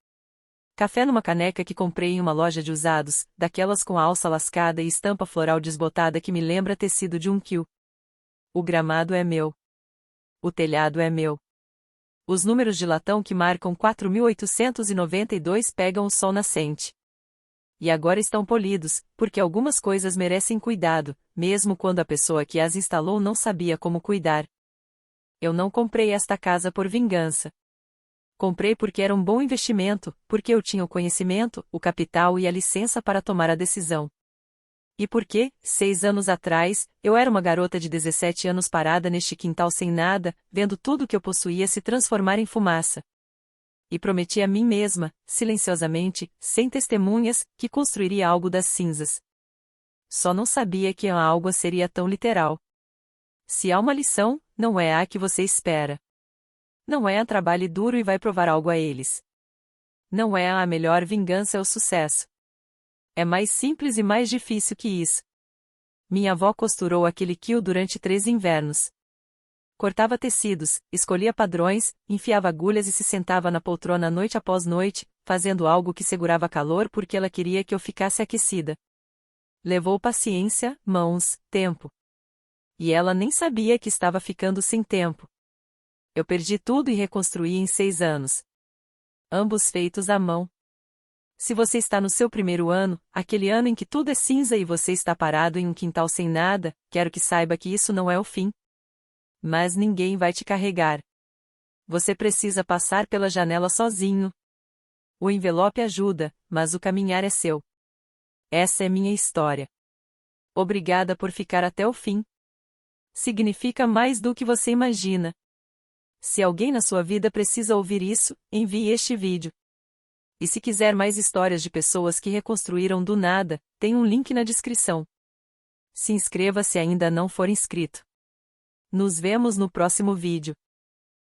Café numa caneca que comprei em uma loja de usados, daquelas com a alça lascada e estampa floral desbotada que me lembra tecido de um kill. O gramado é meu. O telhado é meu. Os números de latão que marcam 4892 pegam o sol nascente. E agora estão polidos, porque algumas coisas merecem cuidado, mesmo quando a pessoa que as instalou não sabia como cuidar. Eu não comprei esta casa por vingança. Comprei porque era um bom investimento, porque eu tinha o conhecimento, o capital e a licença para tomar a decisão. E por quê? 6 anos atrás, eu era uma garota de 17 anos parada neste quintal sem nada, vendo tudo que eu possuía se transformar em fumaça. E prometi a mim mesma, silenciosamente, sem testemunhas, que construiria algo das cinzas. Só não sabia que a algo seria tão literal. Se há uma lição, não é a que você espera. Não é a trabalhe duro e vai provar algo a eles. Não é a melhor vingança é o sucesso. É mais simples e mais difícil que isso. Minha avó costurou aquele quil durante 3 invernos. Cortava tecidos, escolhia padrões, enfiava agulhas e se sentava na poltrona noite após noite, fazendo algo que segurava calor porque ela queria que eu ficasse aquecida. Levou paciência, mãos, tempo. E ela nem sabia que estava ficando sem tempo. Eu perdi tudo e reconstruí em 6 anos. Ambos feitos à mão. Se você está no seu primeiro ano, aquele ano em que tudo é cinza e você está parado em um quintal sem nada, quero que saiba que isso não é o fim. Mas ninguém vai te carregar. Você precisa passar pela janela sozinho. O envelope ajuda, mas o caminhar é seu. Essa é minha história. Obrigada por ficar até o fim. Significa mais do que você imagina. Se alguém na sua vida precisa ouvir isso, envie este vídeo. E se quiser mais histórias de pessoas que reconstruíram do nada, tem um link na descrição. Se inscreva se ainda não for inscrito. Nos vemos no próximo vídeo.